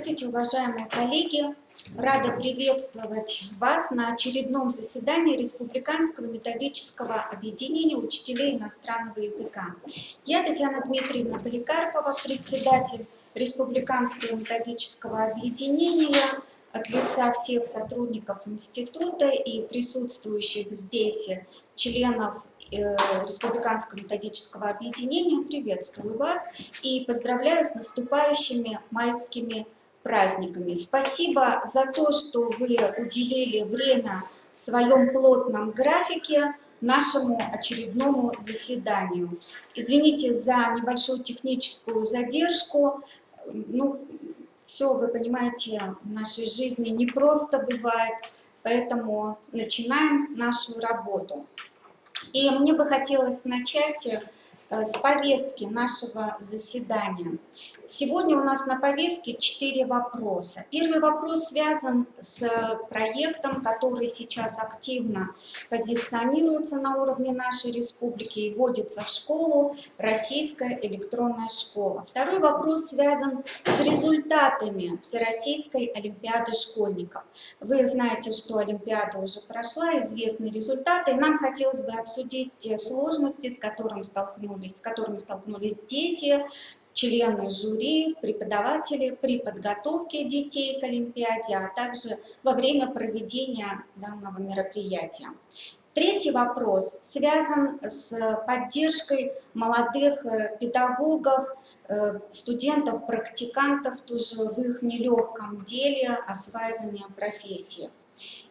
Здравствуйте, уважаемые коллеги! Рада приветствовать вас на очередном заседании Республиканского методического объединения учителей иностранного языка. Я Татьяна Дмитриевна Поликарпова, председатель Республиканского методического объединения. От лица всех сотрудников института и присутствующих здесь членов Республиканского методического объединения приветствую вас и поздравляю с наступающими майскими праздниками. Спасибо за то, что вы уделили время в своем плотном графике нашему очередному заседанию. Извините за небольшую техническую задержку. Все, вы понимаете, в нашей жизни не просто бывает, поэтому начинаем нашу работу. И мне бы хотелось начать с повестки нашего заседания. Сегодня у нас на повестке 4 вопроса. Первый вопрос связан с проектом, который сейчас активно позиционируется на уровне нашей республики и вводится в школу «Российская электронная школа». Второй вопрос связан с результатами Всероссийской олимпиады школьников. Вы знаете, что олимпиада уже прошла, известны результаты, и нам хотелось бы обсудить те сложности, с которыми столкнулись дети, члены жюри, преподаватели при подготовке детей к олимпиаде, а также во время проведения данного мероприятия. Третий вопрос связан с поддержкой молодых педагогов, студентов, практикантов тоже в их нелегком деле осваивания профессии.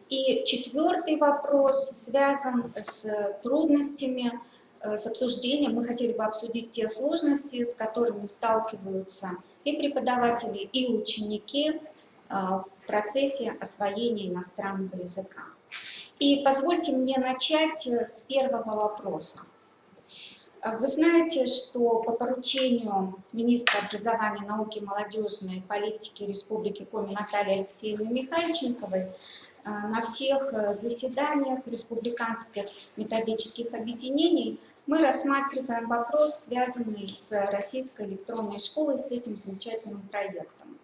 И четвертый вопрос связан с трудностями, с обсуждением. Мы хотели бы обсудить те сложности, с которыми сталкиваются и преподаватели, и ученики в процессе освоения иностранного языка. И позвольте мне начать с первого вопроса. Вы знаете, что по поручению министра образования, науки и молодежной политики Республики Коми Натальи Алексеевны Михальченковой на всех заседаниях республиканских методических объединений мы рассматриваем вопрос, связанный с Российской электронной школой, с этим замечательным проектом.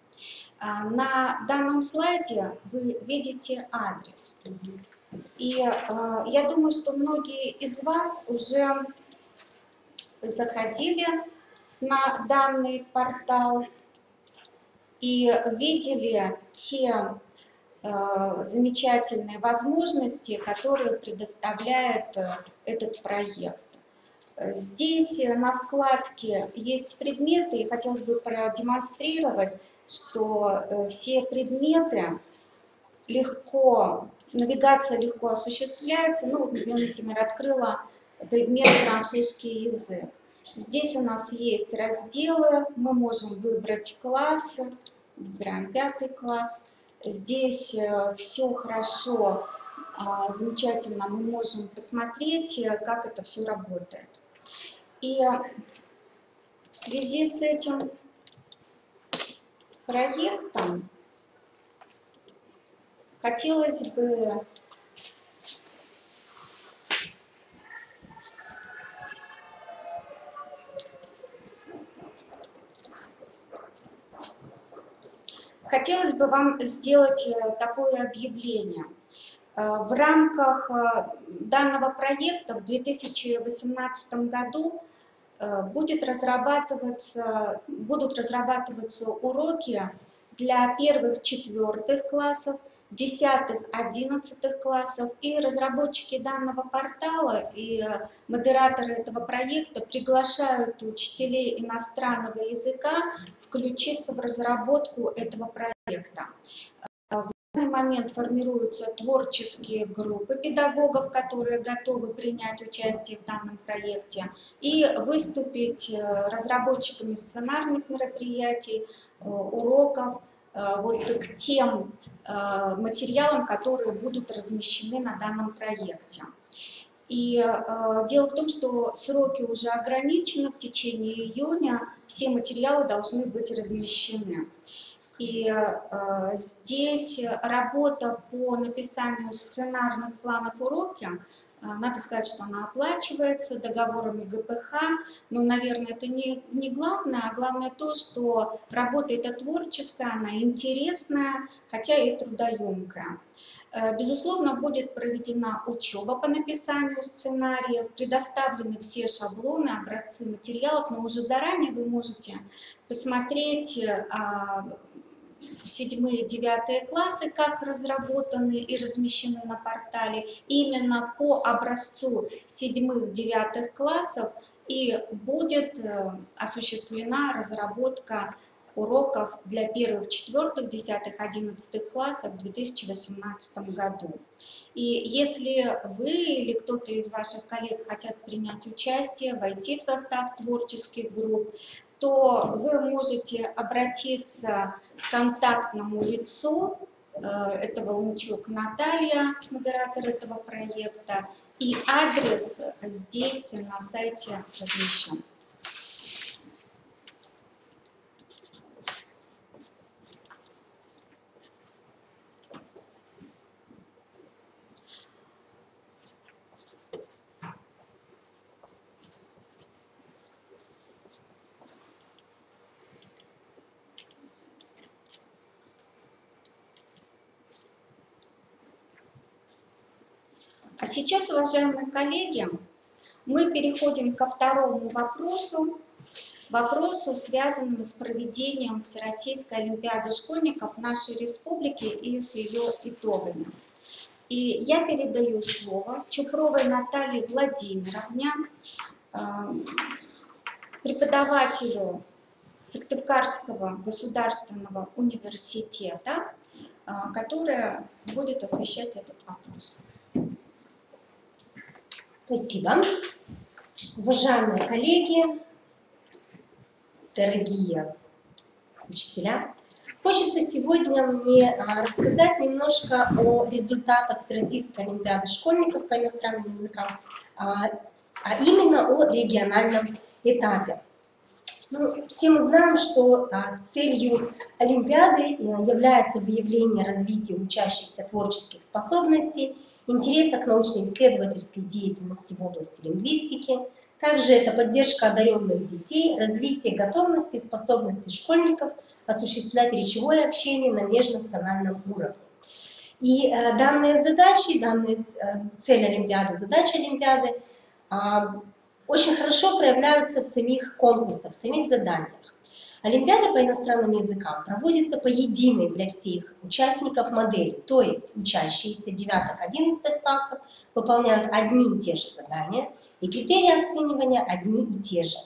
На данном слайде вы видите адрес. И я думаю, что многие из вас уже заходили на данный портал и видели те замечательные возможности, которые предоставляет этот проект. Здесь на вкладке есть предметы, и хотелось бы продемонстрировать, что все предметы легко, навигация легко осуществляется. Я, например, открыла предмет французский язык. Здесь у нас есть разделы, мы можем выбрать класс, выбираем 5 класс. Здесь все хорошо, замечательно, мы можем посмотреть, как это все работает. И в связи с этим проектом хотелось бы вам сделать такое объявление. В рамках данного проекта в 2018 году будут разрабатываться уроки для 1-4 классов, 10-11 классов, и разработчики данного портала и модераторы этого проекта приглашают учителей иностранного языка включиться в разработку этого проекта. В данный момент формируются творческие группы педагогов, которые готовы принять участие в данном проекте и выступить разработчиками сценарных мероприятий, уроков, к тем материалам, которые будут размещены на данном проекте. И дело в том, что сроки уже ограничены, в течение июня все материалы должны быть размещены. И здесь работа по написанию сценарных планов уроки, надо сказать, что она оплачивается договорами ГПХ, но, наверное, это не главное, а главное то, что работа эта творческая, она интересная, хотя и трудоемкая. Безусловно, будет проведена учеба по написанию сценариев, предоставлены все шаблоны, образцы материалов, но уже заранее вы можете посмотреть 7-9 классы, как разработаны и размещены на портале. Именно по образцу 7-9 классов и будет осуществлена разработка уроков для 1, 4, 10, 11 классов в 2018 году. И если вы или кто-то из ваших коллег хотят принять участие, войти в состав творческих групп, то вы можете обратиться к контактному лицу, это Волынчук Наталья, модератор этого проекта, и адрес здесь на сайте размещен. А сейчас, уважаемые коллеги, мы переходим ко второму вопросу, связанному с проведением Всероссийской олимпиады школьников нашей республики и с ее итогами. И я передаю слово Чупровой Наталье Владимировне, преподавателю Сыктывкарского государственного университета, которая будет освещать этот вопрос. Спасибо. Уважаемые коллеги, дорогие учителя, хочется сегодня мне рассказать немножко о результатах Всероссийской олимпиады школьников по иностранным языкам, а именно о региональном этапе. Ну, все мы знаем, что целью олимпиады является выявление развития учащихся творческих способностей, интереса к научно-исследовательской деятельности в области лингвистики. Также это поддержка одаренных детей, развитие готовности и способностей школьников осуществлять речевое общение на межнациональном уровне. И данные задачи, цель Олимпиады, задачи Олимпиады очень хорошо проявляются в самих конкурсах, в самих заданиях. Олимпиада по иностранным языкам проводится по единой для всех участников модели, то есть учащиеся 9-11 классов выполняют одни и те же задания, и критерии оценивания одни и те же.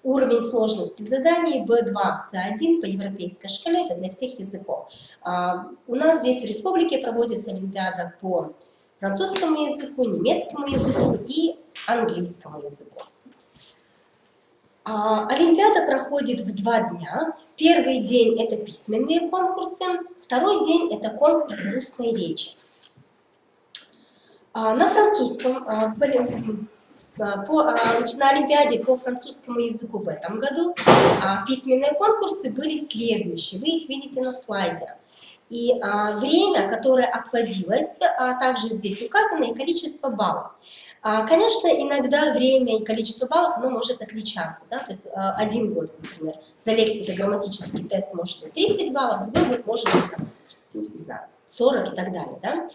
Уровень сложности заданий B2, C1 по европейской шкале, это для всех языков. У нас здесь в республике проводится Олимпиада по французскому языку, немецкому языку и английскому языку. Олимпиада проходит в 2 дня. Первый день – это письменные конкурсы, второй день – это конкурс устной речи. На французском, на Олимпиаде по французскому языку в этом году письменные конкурсы были следующие. Вы их видите на слайде. И время, которое отводилось, также здесь указано, и количество баллов. Конечно, иногда время и количество баллов оно может отличаться. Да? То есть 1 год, например, за лексико-грамматический тест может быть 30 баллов, другой год может быть там, не знаю, 40 и так далее. Да?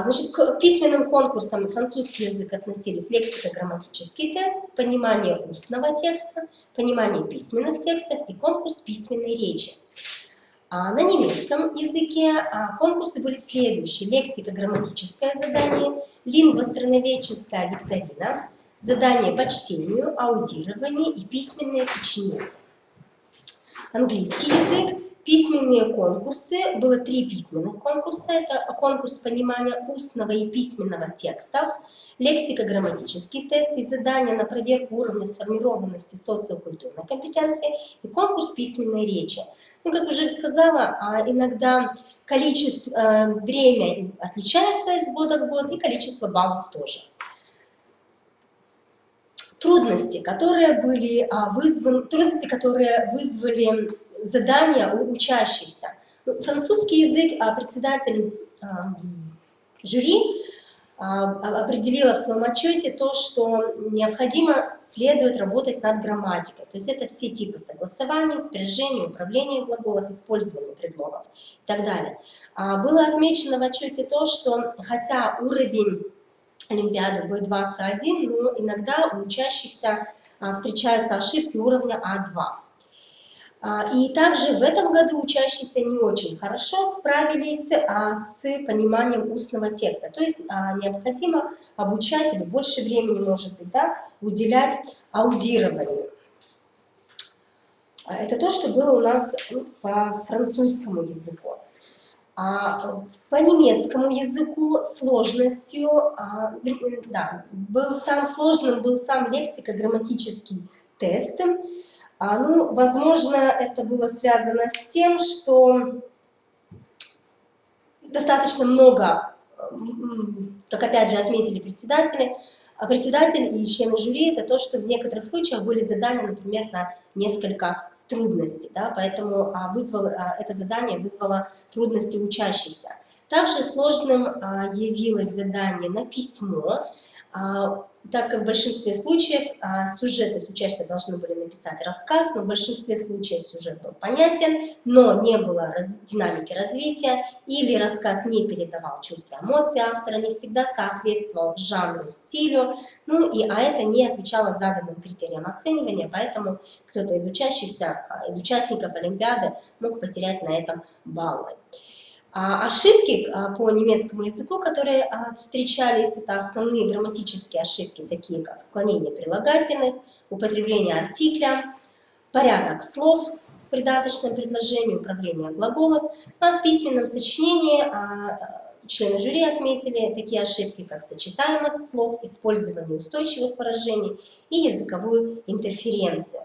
Значит, к письменным конкурсам французский язык относились лексико-грамматический тест, понимание устного текста, понимание письменных текстов и конкурс письменной речи. На немецком языке конкурсы были следующие: лексико-грамматическое задание, лингвостроноведческая викторина, задание по чтению, аудирование и письменные сочинения. Английский язык, письменные конкурсы, было 3 письменных конкурса, это конкурс понимания устного и письменного текстов, лексико-грамматический тест и задание на проверку уровня сформированности социокультурной компетенции и конкурс письменной речи. Ну, как уже сказала, иногда количество, время отличается из года в год, и количество баллов тоже. Трудности, которые вызвали задания у учащихся. Французский язык председатель жюри определила в своем отчете то, что необходимо следует работать над грамматикой. То есть это все типы согласования, спряжения, управления глаголов, использования предлогов и так далее. Было отмечено в отчете то, что хотя уровень Олимпиады B21, но иногда у учащихся встречаются ошибки уровня А2. И также в этом году учащиеся не очень хорошо справились с пониманием устного текста. То есть необходимо обучать или больше времени, может быть, да, уделять аудированию. Это то, что было у нас по французскому языку. По немецкому языку сложностью, был сам лексико-грамматический тест. Ну, возможно, это было связано с тем, что достаточно много, как опять же отметили председатель и члены жюри, это то, что в некоторых случаях были задания, например, на несколько трудностей, да, поэтому это задание вызвало трудности учащихся. Также сложным явилось задание на письмо, так как в большинстве случаев сюжет, то есть учащиеся должны были написать рассказ, но в большинстве случаев сюжет был понятен, но не было динамики развития, или рассказ не передавал чувства, эмоции автора, не всегда соответствовал жанру, стилю, а это не отвечало заданным критериям оценивания, поэтому кто-то из участников Олимпиады мог потерять на этом баллы. Ошибки по немецкому языку, которые встречались, это основные грамматические ошибки, такие как склонение прилагательных, употребление артикля, порядок слов в придаточном предложении, управление глаголом. В письменном сочинении члены жюри отметили такие ошибки, как сочетаемость слов, использование устойчивых выражений и языковую интерференцию.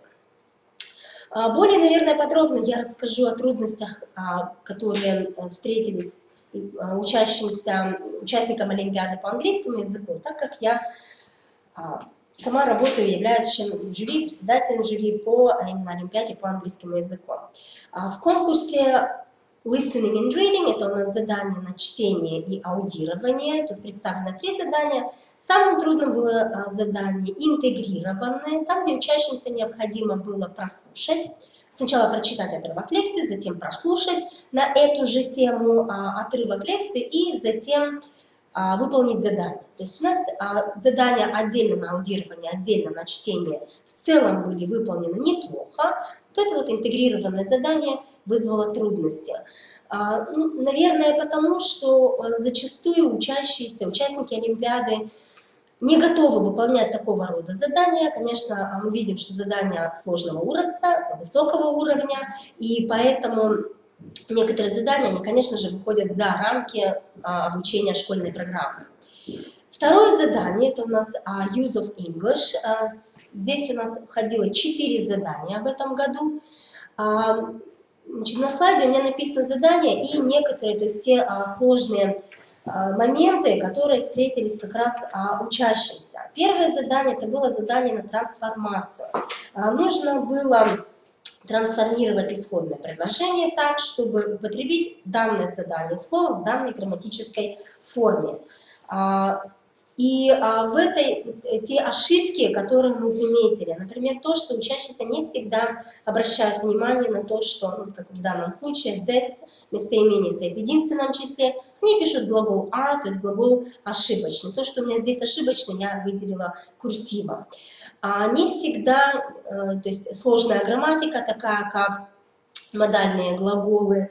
Более, наверное, подробно я расскажу о трудностях, которые встретились участникам Олимпиады по английскому языку, так как я сама работаю, являюсь членом жюри, председателем жюри по именно Олимпиаде по английскому языку. В конкурсе Listening and Reading, это у нас задание на чтение и аудирование, тут представлено 3 задания. Самым трудным было задание интегрированное, там, где учащимся необходимо было прослушать, сначала прочитать отрывок лекции, затем прослушать на эту же тему отрывок лекции и затем выполнить задание. То есть у нас задания отдельно на аудирование, отдельно на чтение в целом были выполнены неплохо. Вот это вот интегрированное задание вызвало трудности. Наверное, потому что зачастую участники Олимпиады не готовы выполнять такого рода задания. Конечно, мы видим, что задания сложного уровня, высокого уровня, и поэтому некоторые задания, они, конечно же, выходят за рамки обучения школьной программы. Второе задание, это у нас Use of English. Здесь у нас входило 4 задания в этом году. Значит, на слайде у меня написано задание и некоторые, то есть те сложные моменты, которые встретились как раз учащимся. Первое задание, это было задание на трансформацию. Нужно было трансформировать исходное предложение так, чтобы употребить данное задание слова в данной грамматической форме. И те ошибки, которые мы заметили, например, то, что учащиеся не всегда обращают внимание на то, что, как в данном случае, this местоимение стоит в единственном числе, они пишут глагол are, то есть глагол ошибочный. То, что у меня здесь ошибочно, я выделила курсивом. Не всегда, то есть сложная грамматика, такая как модальные глаголы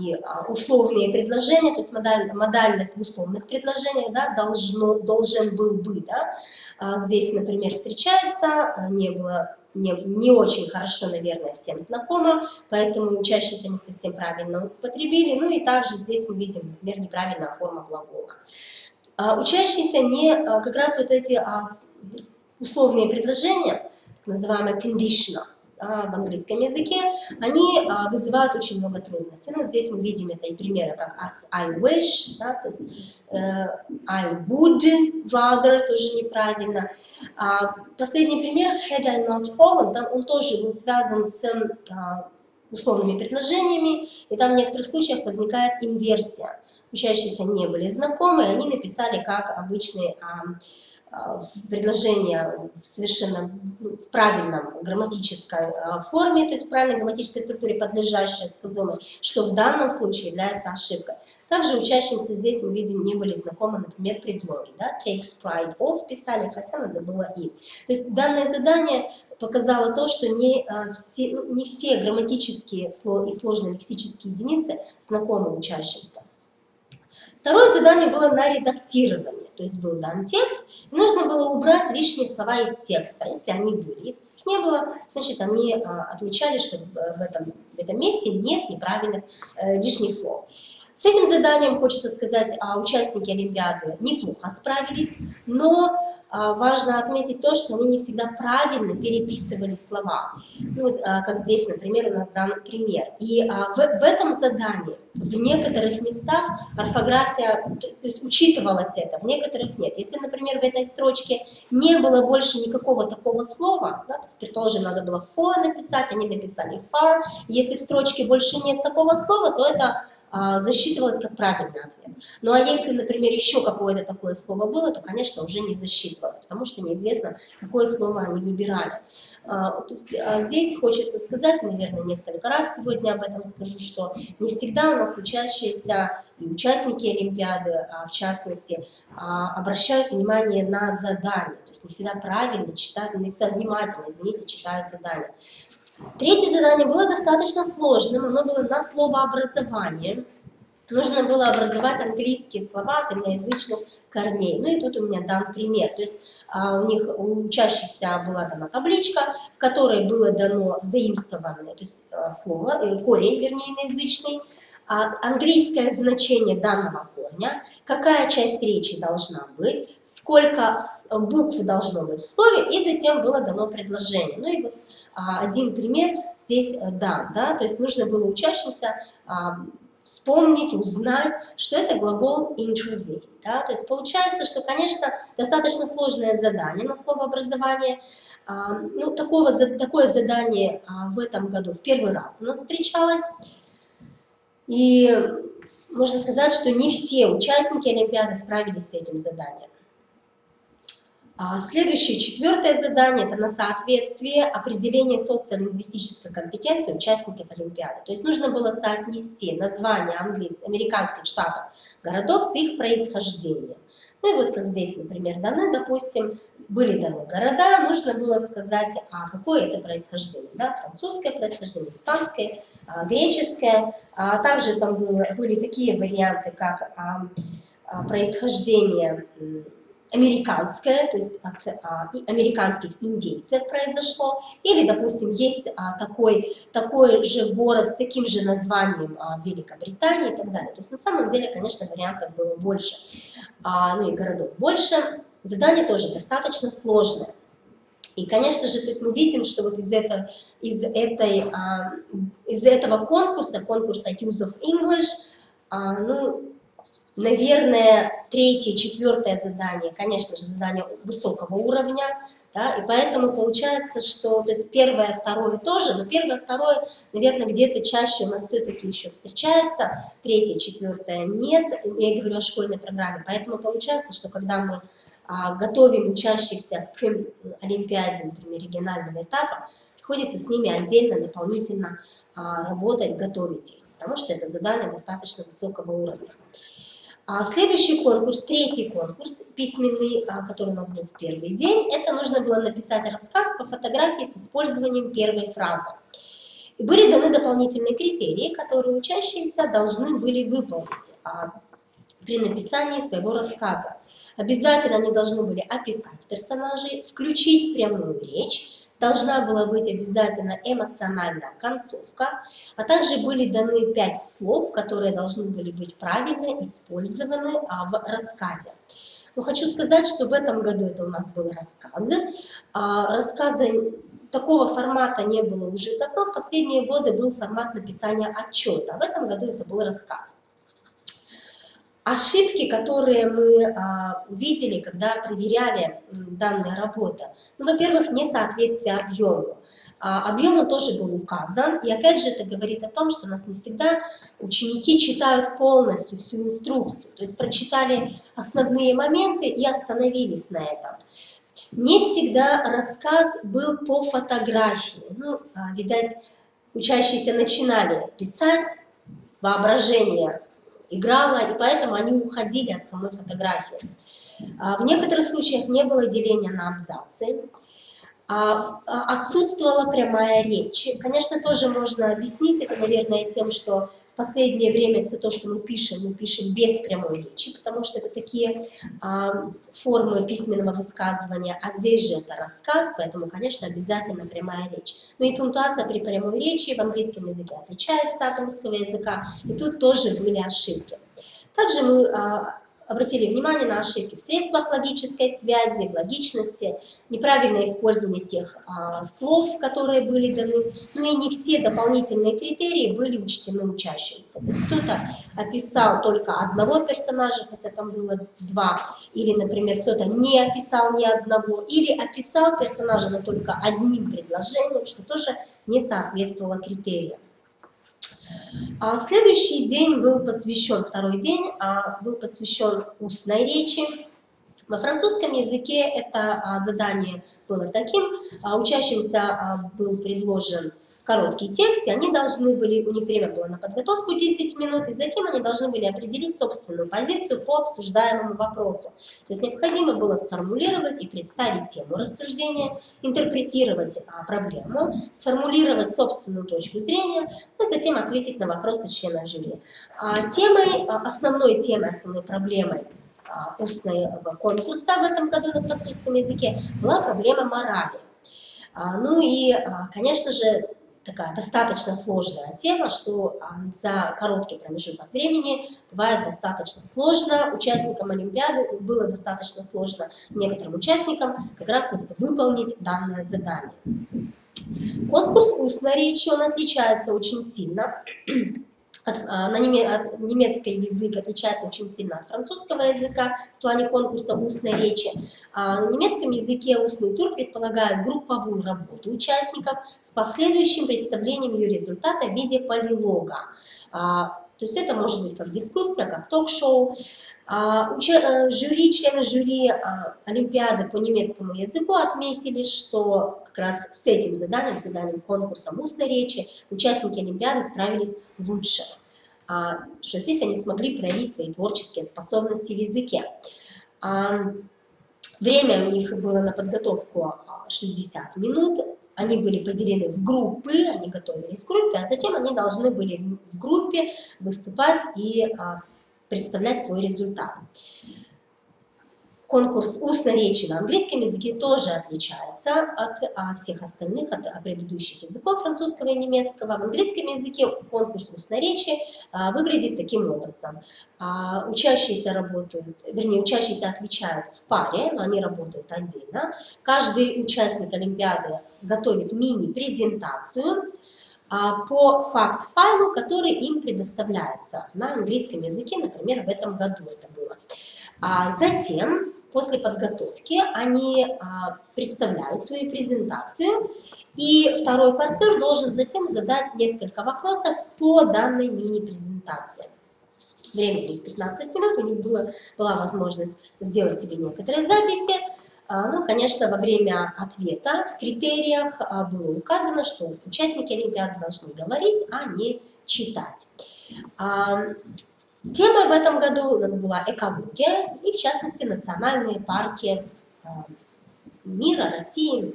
и условные предложения, то есть модальность в условных предложениях, да, должен был быть. Да. Здесь, например, встречается, не очень хорошо, наверное, всем знакомо, поэтому учащиеся не совсем правильно употребили. Ну и также здесь мы видим, например, неправильная форма глагола. Учащиеся как раз вот эти условные предложения, так называемые conditionals в английском языке, они вызывают очень много трудностей. Ну, здесь мы видим это и примеры, как as I wish, да, то есть I would rather, тоже неправильно. Последний пример, had I not fallen, там он тоже был связан с условными предложениями, и там в некоторых случаях возникает инверсия. Учащиеся не были знакомы, они написали как обычные предложения совершенно в правильном грамматической форме, то есть в правильной грамматической структуре, подлежащей сказуемой, что в данном случае является ошибкой. Также учащимся здесь, мы видим, не были знакомы, например, предлоги. Да? Takes pride of писали, хотя надо было in. То есть данное задание показало то, что не все грамматические и сложные лексические единицы знакомы учащимся. Второе задание было на редактирование, то есть был дан текст, и нужно было убрать лишние слова из текста, если они были. Если их не было, значит, они отмечали, что в этом месте нет неправильных лишних слов. С этим заданием, хочется сказать, участники Олимпиады неплохо справились, но важно отметить то, что они не всегда правильно переписывали слова. Ну, вот, как здесь, например, у нас дан пример. И в этом задании в некоторых местах орфография, то есть учитывалось это, в некоторых нет. Если, например, в этой строчке не было больше никакого такого слова, да, то есть, предположим, надо было for написать, они написали far. Если в строчке больше нет такого слова, то это засчитывалось как правильный ответ. Ну а если, например, еще какое-то такое слово было, то, конечно, уже не засчитывалось, потому что неизвестно, какое слово они выбирали. То есть, здесь хочется сказать, наверное, несколько раз сегодня об этом скажу, что не всегда у нас учащиеся и участники Олимпиады, в частности, обращают внимание на задания, то есть не всегда правильно читают, не всегда внимательно, извините, читают задания. Третье задание было достаточно сложным, оно было на словообразование. Нужно было образовать английские слова от иноязычных корней. Ну и тут у меня дан пример. То есть у учащихся была дана табличка, в которой было дано заимствованное, то есть слово, корень, вернее, иноязычный, английское значение данного корня, какая часть речи должна быть, сколько букв должно быть в слове, и затем было дано предложение. Ну и вот один пример здесь дан, да, то есть нужно было учащимся вспомнить, узнать, что это глагол intervene, да, то есть получается, что, конечно, достаточно сложное задание на словообразование. Ну, такое задание в этом году в первый раз у нас встречалось, и можно сказать, что не все участники Олимпиады справились с этим заданием. Следующее, четвертое задание, это на соответствие определения социолингвистической компетенции участников Олимпиады. То есть нужно было соотнести названия американских штатов городов с их происхождением. Ну и вот как здесь, например, даны, допустим, были даны города, нужно было сказать, какое это происхождение. Да? Французское происхождение, испанское, греческое. Также там были такие варианты, как происхождение американское, то есть от американских индейцев произошло, или, допустим, есть такой же город с таким же названием в Великобритании и так далее. То есть на самом деле, конечно, вариантов было больше, ну и городов больше. Задание тоже достаточно сложное. И, конечно же, то есть мы видим, что вот из этого конкурса Use of English, ну, наверное, третье, четвертое задание, конечно же, задание высокого уровня, да, и поэтому получается, что, то есть первое, второе тоже, но первое, второе, наверное, где-то чаще у нас все-таки еще встречается, третье, четвертое нет, я говорю о школьной программе, поэтому получается, что когда мы готовим учащихся к Олимпиаде, например, регионального этапа, приходится с ними отдельно, дополнительно работать, готовить их, потому что это задание достаточно высокого уровня. Следующий конкурс, третий конкурс, письменный, который у нас был в первый день, это нужно было написать рассказ по фотографии с использованием первой фразы. И были даны дополнительные критерии, которые учащиеся должны были выполнить при написании своего рассказа. Обязательно они должны были описать персонажей, включить прямую речь, должна была быть обязательно эмоциональная концовка, а также были даны 5 слов, которые должны были быть правильно использованы в рассказе. Но хочу сказать, что в этом году это у нас были рассказы. Рассказы такого формата не было уже давно, в последние годы был формат написания отчета, в этом году это был рассказ. Ошибки, которые мы увидели, когда проверяли данные работы. Ну, во-первых, несоответствие объему. Объем он тоже был указан, и опять же это говорит о том, что у нас не всегда ученики читают полностью всю инструкцию, то есть прочитали основные моменты и остановились на этом. Не всегда рассказ был по фотографии. Ну, видать, учащиеся начинали писать, воображение играло, и поэтому они уходили от самой фотографии. В некоторых случаях не было деления на абзацы, отсутствовала прямая речь. Конечно, тоже можно объяснить это, наверное, тем, что в последнее время все то, что мы пишем без прямой речи, потому что это такие формы письменного высказывания, а здесь же это рассказ, поэтому, конечно, обязательно прямая речь. Ну и пунктуация при прямой речи в английском языке отличается от русского языка, и тут тоже были ошибки. Также мы обратили внимание на ошибки в средствах логической связи, в логичности, неправильное использование тех слов, которые были даны, ну и не все дополнительные критерии были учтены учащимся. То есть кто-то описал только одного персонажа, хотя там было два, или, например, кто-то не описал ни одного, или описал персонажа, но только одним предложением, что тоже не соответствовало критериям. Следующий день был посвящен, второй день был посвящен устной речи. Во французском языке это задание было таким: учащимся был предложен короткий текст, и они должны были, у них время было на подготовку 10 минут, и затем они должны были определить собственную позицию по обсуждаемому вопросу. То есть необходимо было сформулировать и представить тему рассуждения, интерпретировать проблему, сформулировать собственную точку зрения, и затем ответить на вопросы членов жюри. Основной проблемой устного конкурса в этом году на французском языке была проблема морали. Ну и, конечно же, такая достаточно сложная тема, что за короткий промежуток времени бывает достаточно сложно. Участникам Олимпиады было достаточно сложно, некоторым участникам, как раз выполнить данное задание. Конкурс устной речи, он отличается очень сильно. Немецкий язык отличается очень сильно от французского языка в плане конкурса устной речи. На немецком языке устный тур предполагает групповую работу участников с последующим представлением ее результата в виде полилога. То есть это может быть как дискуссия, как ток-шоу. Члены жюри Олимпиады по немецкому языку отметили, что как раз с этим заданием конкурсом устной речи, участники Олимпиады справились лучше. Что здесь они смогли проявить свои творческие способности в языке. Время у них было на подготовку 60 минут. Они были поделены в группы, они готовились в группе, а затем они должны были в группе выступать и представлять свой результат. Конкурс устной речи на английском языке тоже отличается от всех остальных, от предыдущих языков французского и немецкого. В английском языке конкурс устной речи выглядит таким образом. Учащиеся отвечают в паре, но они работают отдельно. Каждый участник Олимпиады готовит мини-презентацию по факт-файлу, который им предоставляется на английском языке, например, в этом году это было. Затем, после подготовки, они представляют свою презентацию, и второй партнер должен затем задать несколько вопросов по данной мини-презентации. Время будет 15 минут, у них была возможность сделать себе некоторые записи. Ну, конечно, во время ответа в критериях было указано, что участники Олимпиады должны говорить, а не читать. Тема в этом году у нас была экология и, в частности, национальные парки мира, России.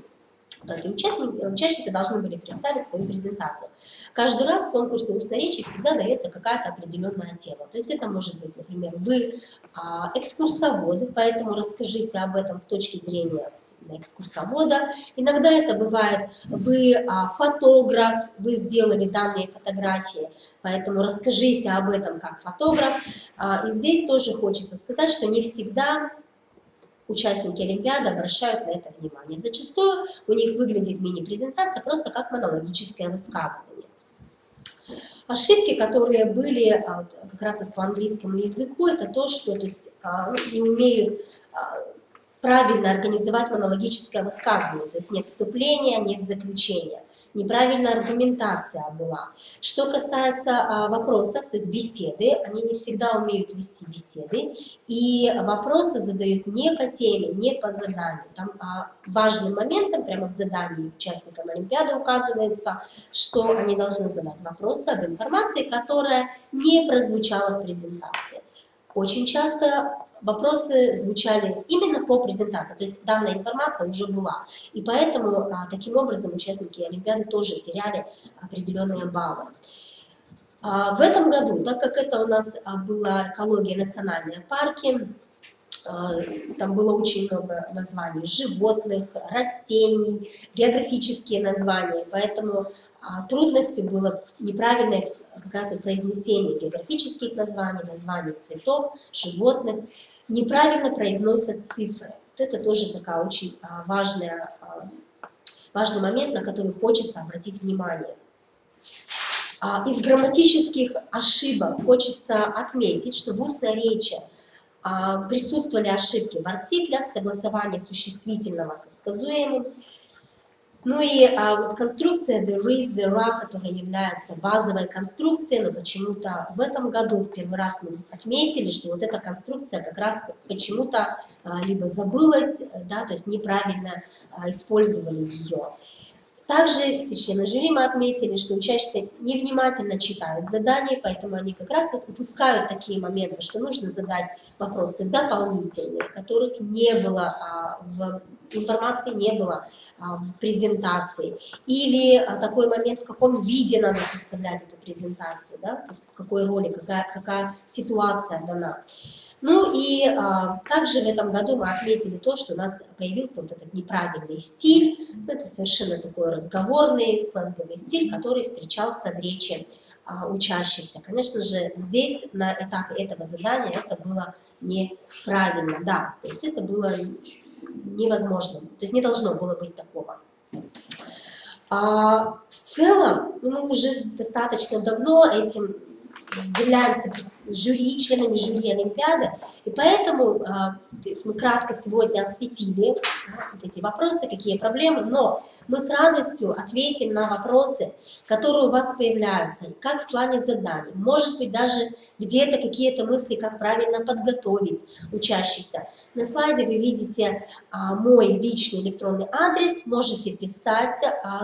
Учащиеся должны были представить свою презентацию. Каждый раз в конкурсе устной речи всегда дается какая-то определенная тема. То есть это может быть, например, вы экскурсовод, поэтому расскажите об этом с точки зрения экскурсовода. Иногда это бывает, вы фотограф, вы сделали данные фотографии, поэтому расскажите об этом как фотограф. И здесь тоже хочется сказать, что не всегда участники Олимпиады обращают на это внимание. Зачастую у них выглядит мини-презентация просто как монологическое высказывание. Ошибки, которые были как раз вот по английскому языку, это то, что то есть, не умеют правильно организовать монологическое высказывание, то есть нет вступления, нет заключения. Неправильная аргументация была. Что касается вопросов, то есть беседы, они не всегда умеют вести беседы, и вопросы задают не по теме, не по заданию. Там важным моментом прямо в задании участникам Олимпиады указывается, что они должны задать вопросы об информации, которая не прозвучала в презентации. Очень часто вопросы звучали именно по презентации, то есть данная информация уже была. И поэтому таким образом участники Олимпиады тоже теряли определенные баллы. В этом году, так как это у нас была экология, национальные парки, там было очень много названий животных, растений, географические названия, поэтому трудностью было неправильное как раз и произнесение географических названий, названий цветов, животных, неправильно произносят цифры. Вот это тоже такая очень важный момент, на который хочется обратить внимание. Из грамматических ошибок хочется отметить, что в устной речи присутствовали ошибки в артиклях, согласование существительного со сказуемым. Ну и вот конструкция there is, there are, которая является базовой конструкцией, но почему-то в этом году в первый раз мы отметили, что вот эта конструкция как раз почему-то либо забылась, да, то есть неправильно использовали ее. Также все члены жюри мы отметили, что учащиеся невнимательно читают задания, поэтому они как раз вот упускают такие моменты, что нужно задать вопросы дополнительные, которых не было в информации, не было в презентации. Или такой момент, в каком виде надо составлять эту презентацию, да? То есть в какой роли, какая ситуация дана. Ну и также в этом году мы отметили то, что у нас появился вот этот неправильный стиль. Это совершенно такой разговорный, сленговый стиль, который встречался в речи учащихся. Конечно же, здесь на этапе этого задания это было неправильно, да, то есть это было невозможно, то есть не должно было быть такого. В целом, мы уже достаточно давно этим являемся членами жюри Олимпиады, и поэтому то есть мы кратко сегодня осветили вот эти вопросы, какие проблемы, но мы с радостью ответим на вопросы, которые у вас появляются, как в плане заданий, может быть даже где-то какие-то мысли, как правильно подготовить учащихся. На слайде вы видите мой личный электронный адрес, можете писать.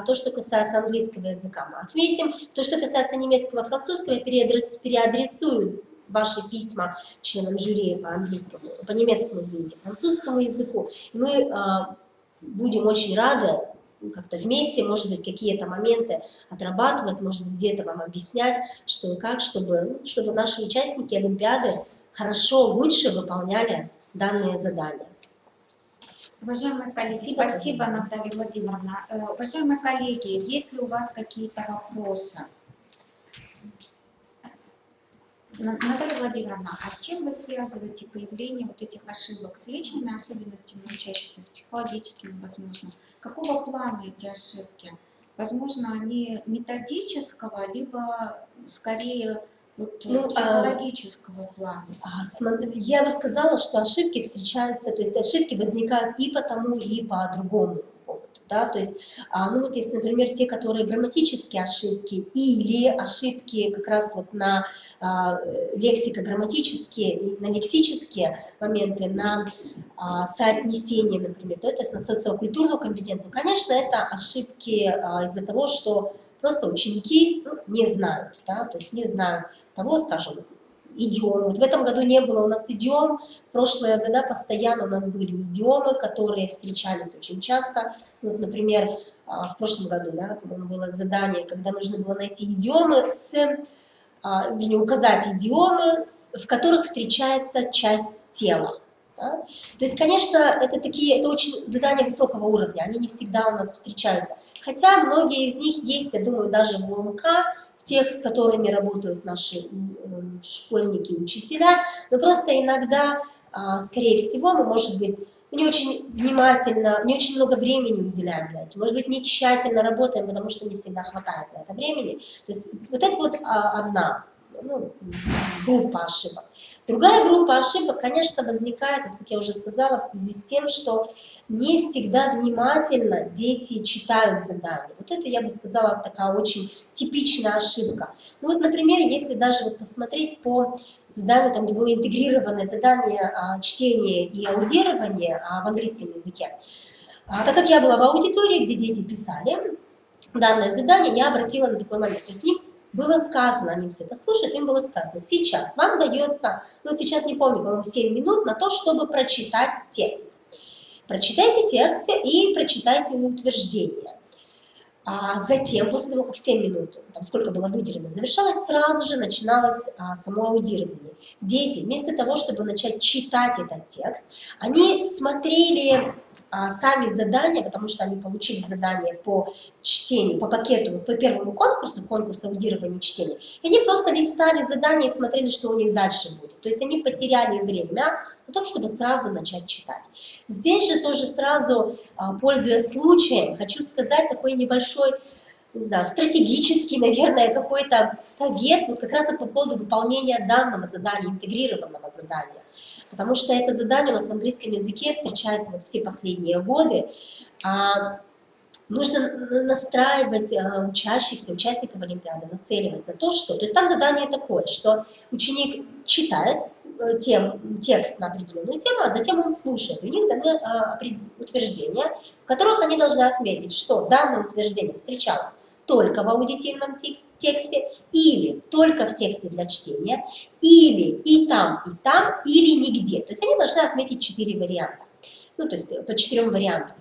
То, что касается английского языка, мы ответим. То, что касается немецкого, французского, я переадресую ваши письма членам жюри по немецкому, извините, французскому языку. И мы будем очень рады как-то вместе, может быть, какие-то моменты отрабатывать, может быть, где-то вам объяснять, что и как, чтобы наши участники Олимпиады хорошо, лучше выполняли данные задания. Уважаемые коллеги, спасибо, Наталья Владимировна. Уважаемые коллеги, есть ли у вас какие-то вопросы? Наталья Владимировна, а с чем вы связываете появление вот этих ошибок? С личными особенностями учащихся, с психологическими, возможно? Какого плана эти ошибки? Возможно, они методического, либо скорее психологического плана? Я бы сказала, что ошибки встречаются, то есть ошибки возникают и по тому, и по другому поводу. Да? То есть, ну вот есть, например, те, которые грамматические ошибки, или ошибки как раз вот на лексико-грамматические, на лексические моменты, на соотнесение, например, то есть на социокультурную компетенцию. Конечно, это ошибки из-за того, что просто ученики не знают, да, то есть не знают того, скажем, идиом. Вот в этом году не было у нас идиом, в прошлые года постоянно у нас были идиомы, которые встречались очень часто. Вот, например, в прошлом году, да, по-моему, было задание, когда нужно было найти идиомы, указать идиомы, в которых встречается часть тела. Да? То есть, конечно, это очень задания высокого уровня, они не всегда у нас встречаются. Хотя многие из них есть, я думаю, даже в УМК, в тех, с которыми работают наши школьники и учителя, но просто иногда, скорее всего, мы, может быть, не очень внимательно, не очень много времени уделяем для этого, может быть, не тщательно работаем, потому что не всегда хватает на это времени. То есть вот это вот одна группа ошибок. Другая группа ошибок, конечно, возникает, вот, как я уже сказала, в связи с тем, что не всегда внимательно дети читают задания. Вот это, я бы сказала, такая очень типичная ошибка. Ну вот, например, если даже вот посмотреть по заданию, там, где было интегрированное задание чтения и аудирования в английском языке, так как я была в аудитории, где дети писали данное задание, я обратила на такой момент. То есть им было сказано, они все это слушают, им было сказано, сейчас вам дается, ну сейчас не помню, по-моему, 7 минут на то, чтобы прочитать текст. Прочитайте тексты и прочитайте утверждения. А затем, после того, как 7 минут, там сколько было выделено, завершалось, сразу же начиналось само аудирование. Дети, вместо того, чтобы начать читать этот текст, они смотрели сами задания, потому что они получили задание по чтению, по пакету, по первому конкурсу, конкурс аудирования и чтения, и они просто листали задания и смотрели, что у них дальше будет. То есть они потеряли время на том, чтобы сразу начать читать. Здесь же тоже сразу, пользуясь случаем, хочу сказать такой небольшой, не знаю, стратегический, наверное, какой-то совет, вот как раз по поводу выполнения данного задания, интегрированного задания. Потому что это задание у нас в английском языке встречается вот все последние годы. Нужно настраивать учащихся, участников Олимпиады, нацеливать на то, что... То есть там задание такое, что ученик читает текст на определенную тему, а затем он слушает. У них даны утверждения, в которых они должны отметить, что данное утверждение встречалось только в аудитивном тексте, или только в тексте для чтения, или и там, или нигде. То есть они должны отметить 4 варианта. Ну, то есть по 4 вариантам.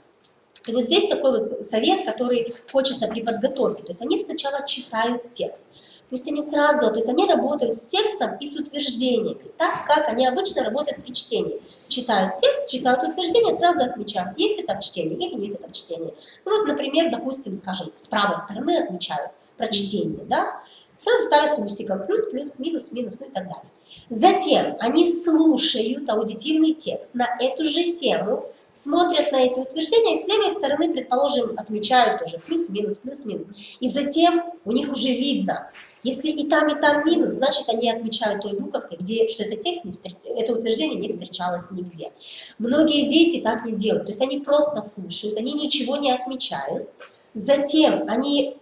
И вот здесь такой вот совет, который хочется при подготовке. То есть они сначала читают текст. Пусть они сразу, то есть они работают с текстом и с утверждениями, так как они обычно работают при чтении. Читают текст, читают утверждение, сразу отмечают, есть это в чтении или нет это в чтении. Ну вот, например, допустим, скажем, с правой стороны отмечают прочтение, да, сразу ставят плюсиком, плюс, плюс, минус, минус, ну и так далее. Затем они слушают аудитивный текст на эту же тему, смотрят на эти утверждения и с левой стороны, предположим, отмечают тоже плюс, минус, плюс, минус. И затем у них уже видно, если и там минус, значит они отмечают той буковкой, где, что этот текст, это утверждение не встречалось нигде. Многие дети так не делают, то есть они просто слушают, они ничего не отмечают, затем они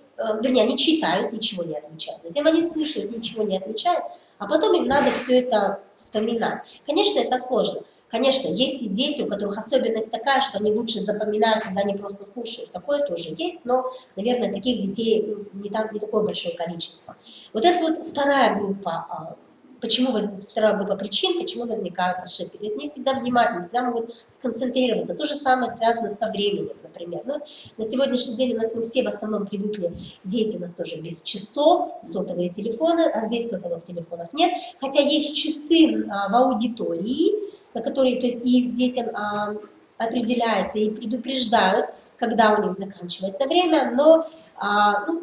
читают, ничего не отмечают, затем они слушают, ничего не отмечают, а потом им надо все это вспоминать. Конечно, это сложно. Конечно, есть и дети, у которых особенность такая, что они лучше запоминают, когда они просто слушают. Такое тоже есть, но, наверное, таких детей не такое большое количество. Вот это вот вторая группа, вторая группа причин, почему возникают ошибки. То есть не всегда внимательны, всегда могут сконцентрироваться. То же самое связано со временем, например. Ну, на сегодняшний день у нас мы все в основном привыкли, дети у нас тоже без часов, сотовые телефоны, а здесь сотовых телефонов нет. Хотя есть часы в аудитории, на которые, то есть и детям определяется и предупреждают, когда у них заканчивается время, но,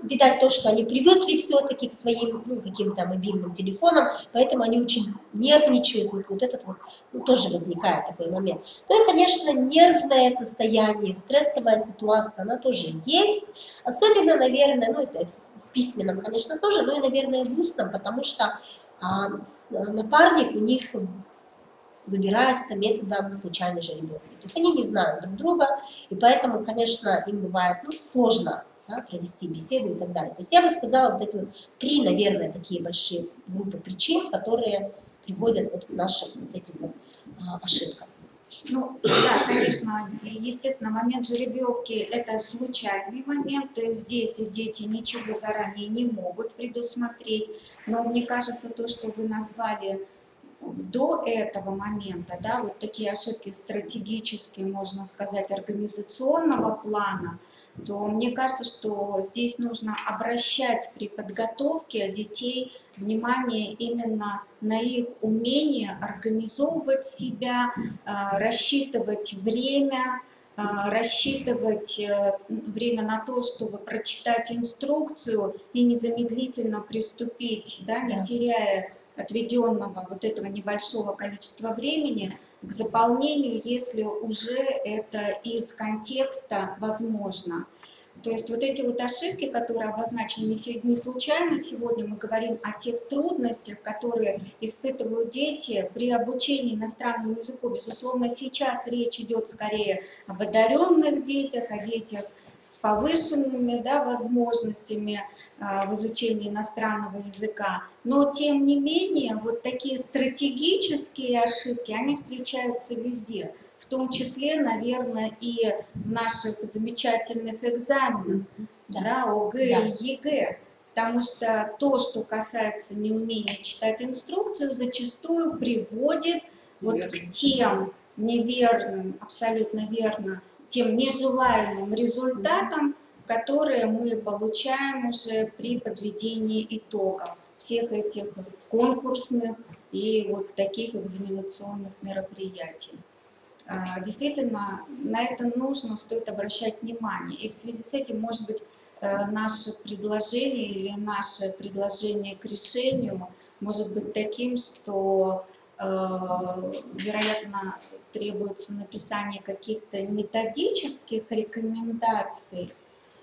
видать, то, что они привыкли все-таки к своим каким-то мобильным телефонам, поэтому они очень нервничают, вот этот вот, тоже возникает такой момент. Ну и, конечно, нервное состояние, стрессовая ситуация, она тоже есть, особенно, наверное, ну это в письменном, конечно, тоже, но и, наверное, в устном, потому что напарник у них выбирается методом случайной жеребьевки. То есть они не знают друг друга, и поэтому, конечно, им бывает сложно провести беседу и так далее. То есть я бы сказала, вот эти вот 3, наверное, такие большие группы причин, которые приводят вот к нашим вот этим вот ошибкам. Ну, да, конечно, естественно, момент жеребьевки – это случайный момент, здесь дети ничего заранее не могут предусмотреть, но мне кажется, то, что вы назвали до этого момента, да, вот такие ошибки стратегические, можно сказать, организационного плана, то мне кажется, что здесь нужно обращать при подготовке детей внимание именно на их умение организовывать себя, рассчитывать время на то, чтобы прочитать инструкцию и незамедлительно приступить, да, не теряя отведенного вот этого небольшого количества времени к заполнению, если уже это из контекста возможно. То есть вот эти вот ошибки, которые обозначены не случайно, сегодня мы говорим о тех трудностях, которые испытывают дети при обучении иностранному языку. Безусловно, сейчас речь идет скорее об одаренных детях, о детях с повышенными, да, возможностями в изучении иностранного языка. Но, тем не менее, вот такие стратегические ошибки, они встречаются везде. В том числе, наверное, и в наших замечательных экзаменах, да, ОГЭ и ЕГЭ. Потому что то, что касается неумения читать инструкцию, зачастую приводит вот к тем неверным, абсолютно верно, тем нежелаемым результатам, которые мы получаем уже при подведении итогов всех этих конкурсных и вот таких экзаменационных мероприятий. Действительно, на это стоит обращать внимание. И в связи с этим, может быть, наше предложение или наше предложение к решению может быть таким, что, вероятно, требуется написание каких-то методических рекомендаций.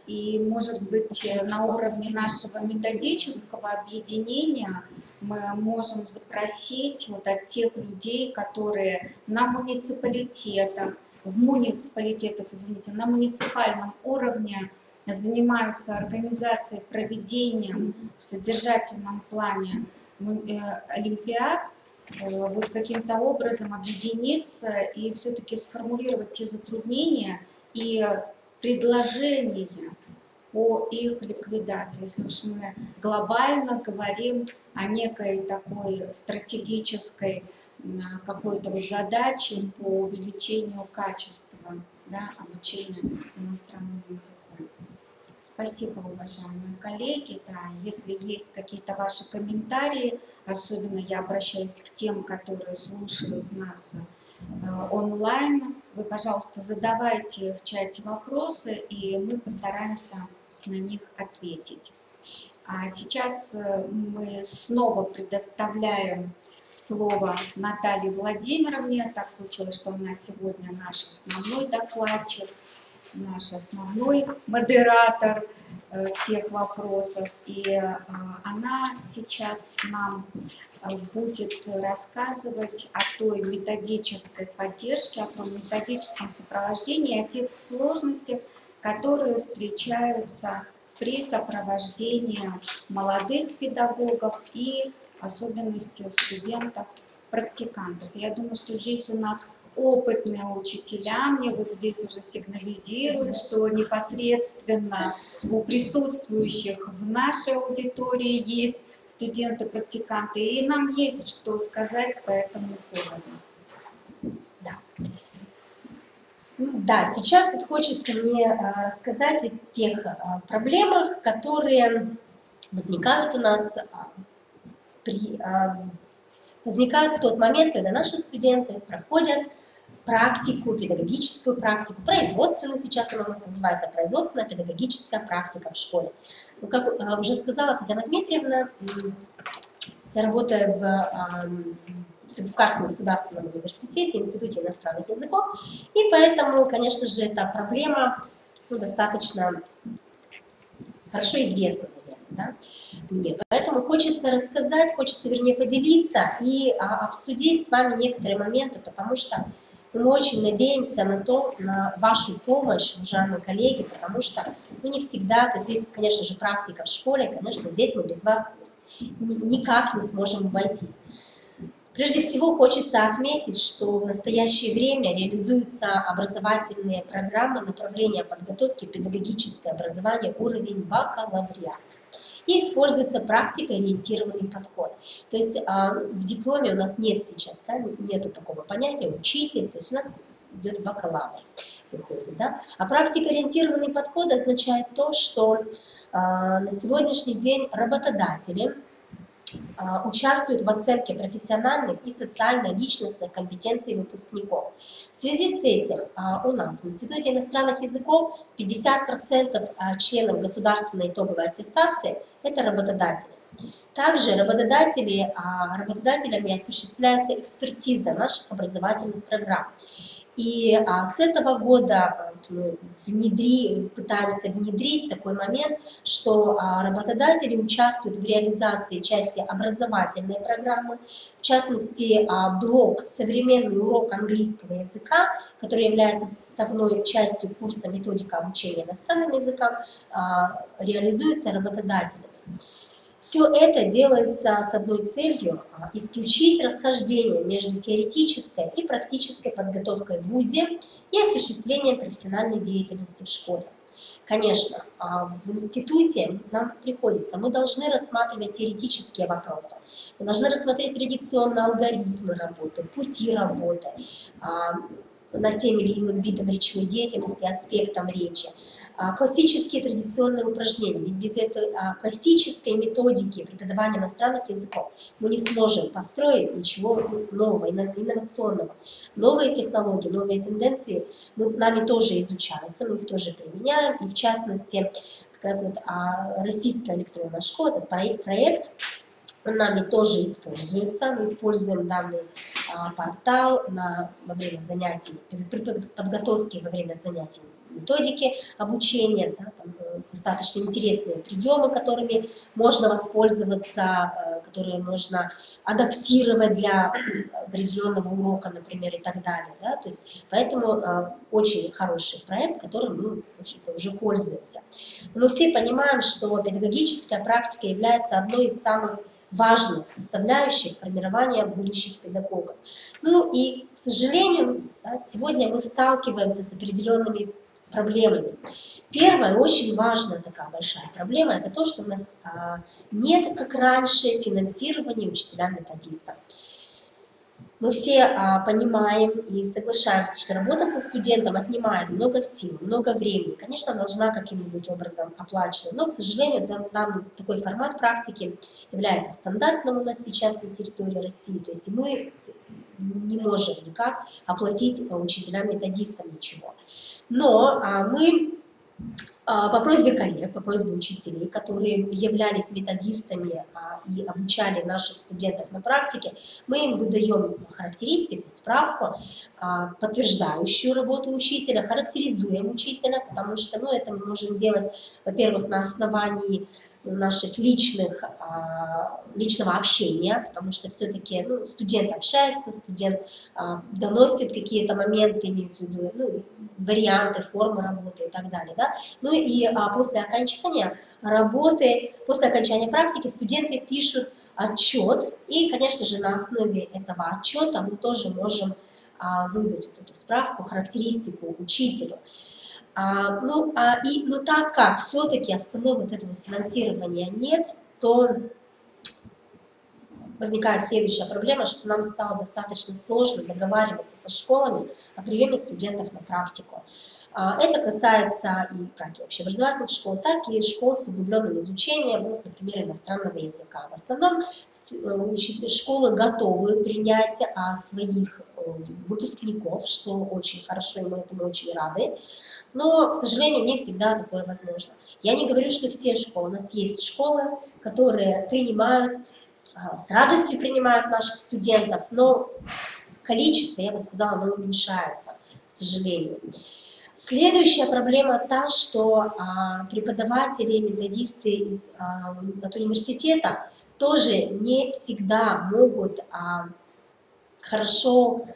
И, может быть, на уровне нашего методического объединения мы можем запросить вот от тех людей, которые на муниципалитетах, на муниципальном уровне занимаются организацией, проведением в содержательном плане олимпиад, вот каким-то образом объединиться и все-таки сформулировать те затруднения и предложения по их ликвидации, если уж мы глобально говорим о некой такой стратегической какой-то вот задаче по увеличению качества, да, обучения иностранному языку. Спасибо, уважаемые коллеги. Да, если есть какие-то ваши комментарии, особенно я обращаюсь к тем, которые слушают нас онлайн, вы, пожалуйста, задавайте в чате вопросы, и мы постараемся на них ответить. А сейчас мы снова предоставляем слово Наталье Владимировне. Так случилось, что она сегодня наш основной докладчик, наш основной модератор всех вопросов. И она сейчас нам будет рассказывать о той методической поддержке, о том методическом сопровождении, о тех сложностях, которые встречаются при сопровождении молодых педагогов и особенности у студентов-практикантов. Я думаю, что здесь у нас опытные учителя, мне вот здесь уже сигнализируют, что непосредственно у присутствующих в нашей аудитории есть студенты-практиканты, и нам есть что сказать по этому поводу. Да, сейчас вот хочется мне рассказать о тех проблемах, которые возникают у нас возникают в тот момент, когда наши студенты проходят практику, педагогическую практику, производственную, сейчас она у нас называется, производственная педагогическая практика в школе. Ну, как уже сказала Татьяна Дмитриевна, я работаю в Сыктывкарском государственном университете, Институте иностранных языков, и поэтому, конечно же, эта проблема достаточно хорошо известна, наверное, да? Мне. Поэтому хочется рассказать, вернее, поделиться и обсудить с вами некоторые моменты, потому что мы очень надеемся на вашу помощь, уважаемые коллеги, потому что не всегда, то есть здесь, конечно же, практика в школе, конечно, здесь мы без вас никак не сможем обойтись. Прежде всего, хочется отметить, что в настоящее время реализуются образовательные программы направления подготовки педагогическое образование уровень бакалавриат. И используется практикоориентированный подход. То есть в дипломе у нас нет сейчас, да, нету такого понятия учитель, то есть у нас идет бакалавр, выходит, да? А практикоориентированный подход означает то, что на сегодняшний день работодатели участвуют в оценке профессиональных и социально-личностных компетенций выпускников. В связи с этим у нас в Институте иностранных языков 50% членов государственной итоговой аттестации – это работодатели. Также работодателями осуществляется экспертиза наших образовательных программ. И с этого года мы пытаемся внедрить такой момент, что работодатели участвуют в реализации части образовательной программы, в частности, блок «Современный урок английского языка», который является составной частью курса «Методика обучения иностранным языкам», реализуется работодателями. Все это делается с одной целью – исключить расхождение между теоретической и практической подготовкой в ВУЗе и осуществлением профессиональной деятельности в школе. Конечно, в институте нам приходится, мы должны рассматривать теоретические вопросы, мы должны рассмотреть традиционные алгоритмы работы, пути работы над тем или иным видом речевой деятельности, аспектом речи, классические традиционные упражнения. Ведь без этой классической методики преподавания иностранных языков мы не сможем построить ничего нового, инновационного. Новые технологии, новые тенденции нами тоже изучаются, мы их тоже применяем. И в частности, как раз вот российская электронная школа, этот проект нами тоже используется. Мы используем данный портал во время занятий, при подготовке во время занятий методики обучения, да, там достаточно интересные приемы, которыми можно воспользоваться, которые можно адаптировать для определенного урока, например, и так далее. Да, то есть, поэтому очень хороший проект, которым мы уже пользуемся. Но мы все понимаем, что педагогическая практика является одной из самых важных составляющих формирования будущих педагогов. Ну и, к сожалению, да, сегодня мы сталкиваемся с определенными проблемами. Первая, очень важная такая большая проблема, это то, что у нас нет, как раньше, финансирования учителя-методистов. Мы все понимаем и соглашаемся, что работа со студентом отнимает много сил, много времени. Конечно, она должна каким-нибудь образом оплачиваться, но, к сожалению, такой формат практики является стандартным у нас сейчас на территории России. То есть мы не можем никак оплатить учителям-методистам ничего. Но мы по просьбе коллег, по просьбе учителей, которые являлись методистами и обучали наших студентов на практике, мы им выдаем характеристику, справку, подтверждающую работу учителя, характеризуем учителя, потому что это мы можем делать, во-первых, на основании наших личного общения, потому что все-таки студент общается, студент доносит какие-то моменты, имеется в виду, варианты, формы работы и так далее. Да? Ну и после окончания работы, после окончания практики студенты пишут отчет, и, конечно же, на основе этого отчета мы тоже можем выдать вот эту справку, характеристику учителю. Но так как все-таки основного вот этого финансирования нет, то возникает следующая проблема, что нам стало достаточно сложно договариваться со школами о приеме студентов на практику. Это касается и как и общеобразовательных школ, так и школ с углубленным изучением, например, иностранного языка. В основном школы готовы принять своих выпускников, что очень хорошо, и мы этому очень рады. Но, к сожалению, не всегда такое возможно. Я не говорю, что все школы. У нас есть школы, которые принимают, с радостью принимают наших студентов, но количество, я бы сказала, оно уменьшается, к сожалению. Следующая проблема та, что преподаватели и методисты от университета тоже не всегда могут хорошо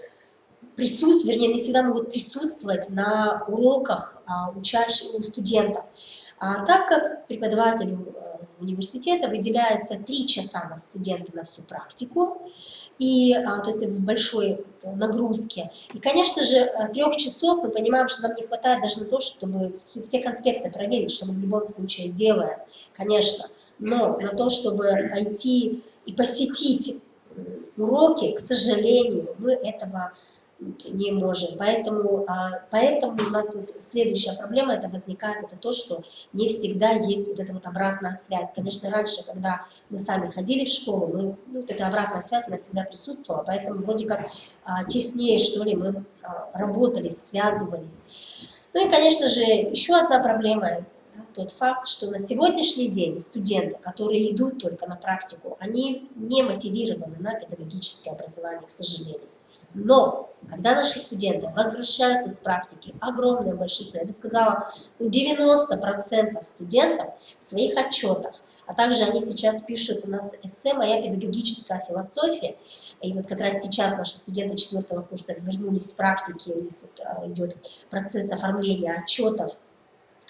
присутствовать, не всегда могут присутствовать на уроках у студентов. Так как преподавателю университета выделяется 3 часа на студента на всю практику, то есть в большой нагрузке. И, конечно же, 3 часов мы понимаем, что нам не хватает даже на то, чтобы все конспекты проверить, что мы в любом случае делаем, конечно. Но на то, чтобы пойти и посетить уроки, к сожалению, мы этого не можем. Поэтому у нас следующая проблема возникает, это то, что не всегда есть вот эта обратная связь. Конечно, раньше, когда мы сами ходили в школу, эта обратная связь, она всегда присутствовала, поэтому вроде как теснее, что ли, мы работали, связывались. Ну и, конечно же, еще одна проблема, тот факт, что на сегодняшний день студенты, которые идут только на практику, они не мотивированы на педагогическое образование, к сожалению. Но когда наши студенты возвращаются с практики, огромное большинство, я бы сказала, 90% студентов в своих отчетах, а также они сейчас пишут у нас эссе «Моя педагогическая философия», и вот как раз сейчас наши студенты 4-го курса вернулись с практики, у них вот идет процесс оформления отчетов,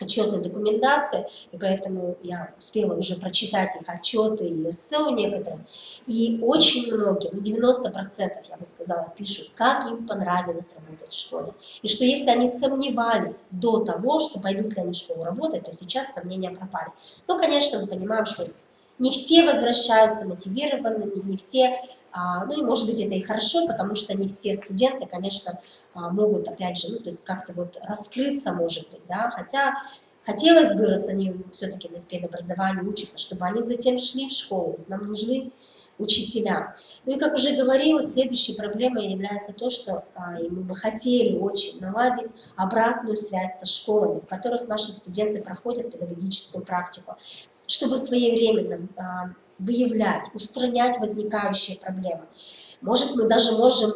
отчетной документации, и поэтому я успела уже прочитать их отчеты и эссе у некоторых, и очень многие, 90%, я бы сказала, пишут, как им понравилось работать в школе, и что если они сомневались до того, что пойдут ли они в школу работать, то сейчас сомнения пропали. Но, конечно, мы понимаем, что не все возвращаются мотивированными, не все, ну и может быть это и хорошо, потому что не все студенты, конечно, могут, опять же, ну, то есть как-то вот раскрыться, может быть, да, хотя хотелось бы, раз они все-таки на педобразовании учатся, чтобы они затем шли в школу, нам нужны учителя. Ну и, как уже говорила, следующей проблемой является то, что мы бы хотели очень наладить обратную связь со школами, в которых наши студенты проходят педагогическую практику, чтобы своевременно выявлять, устранять возникающие проблемы. Может, мы даже можем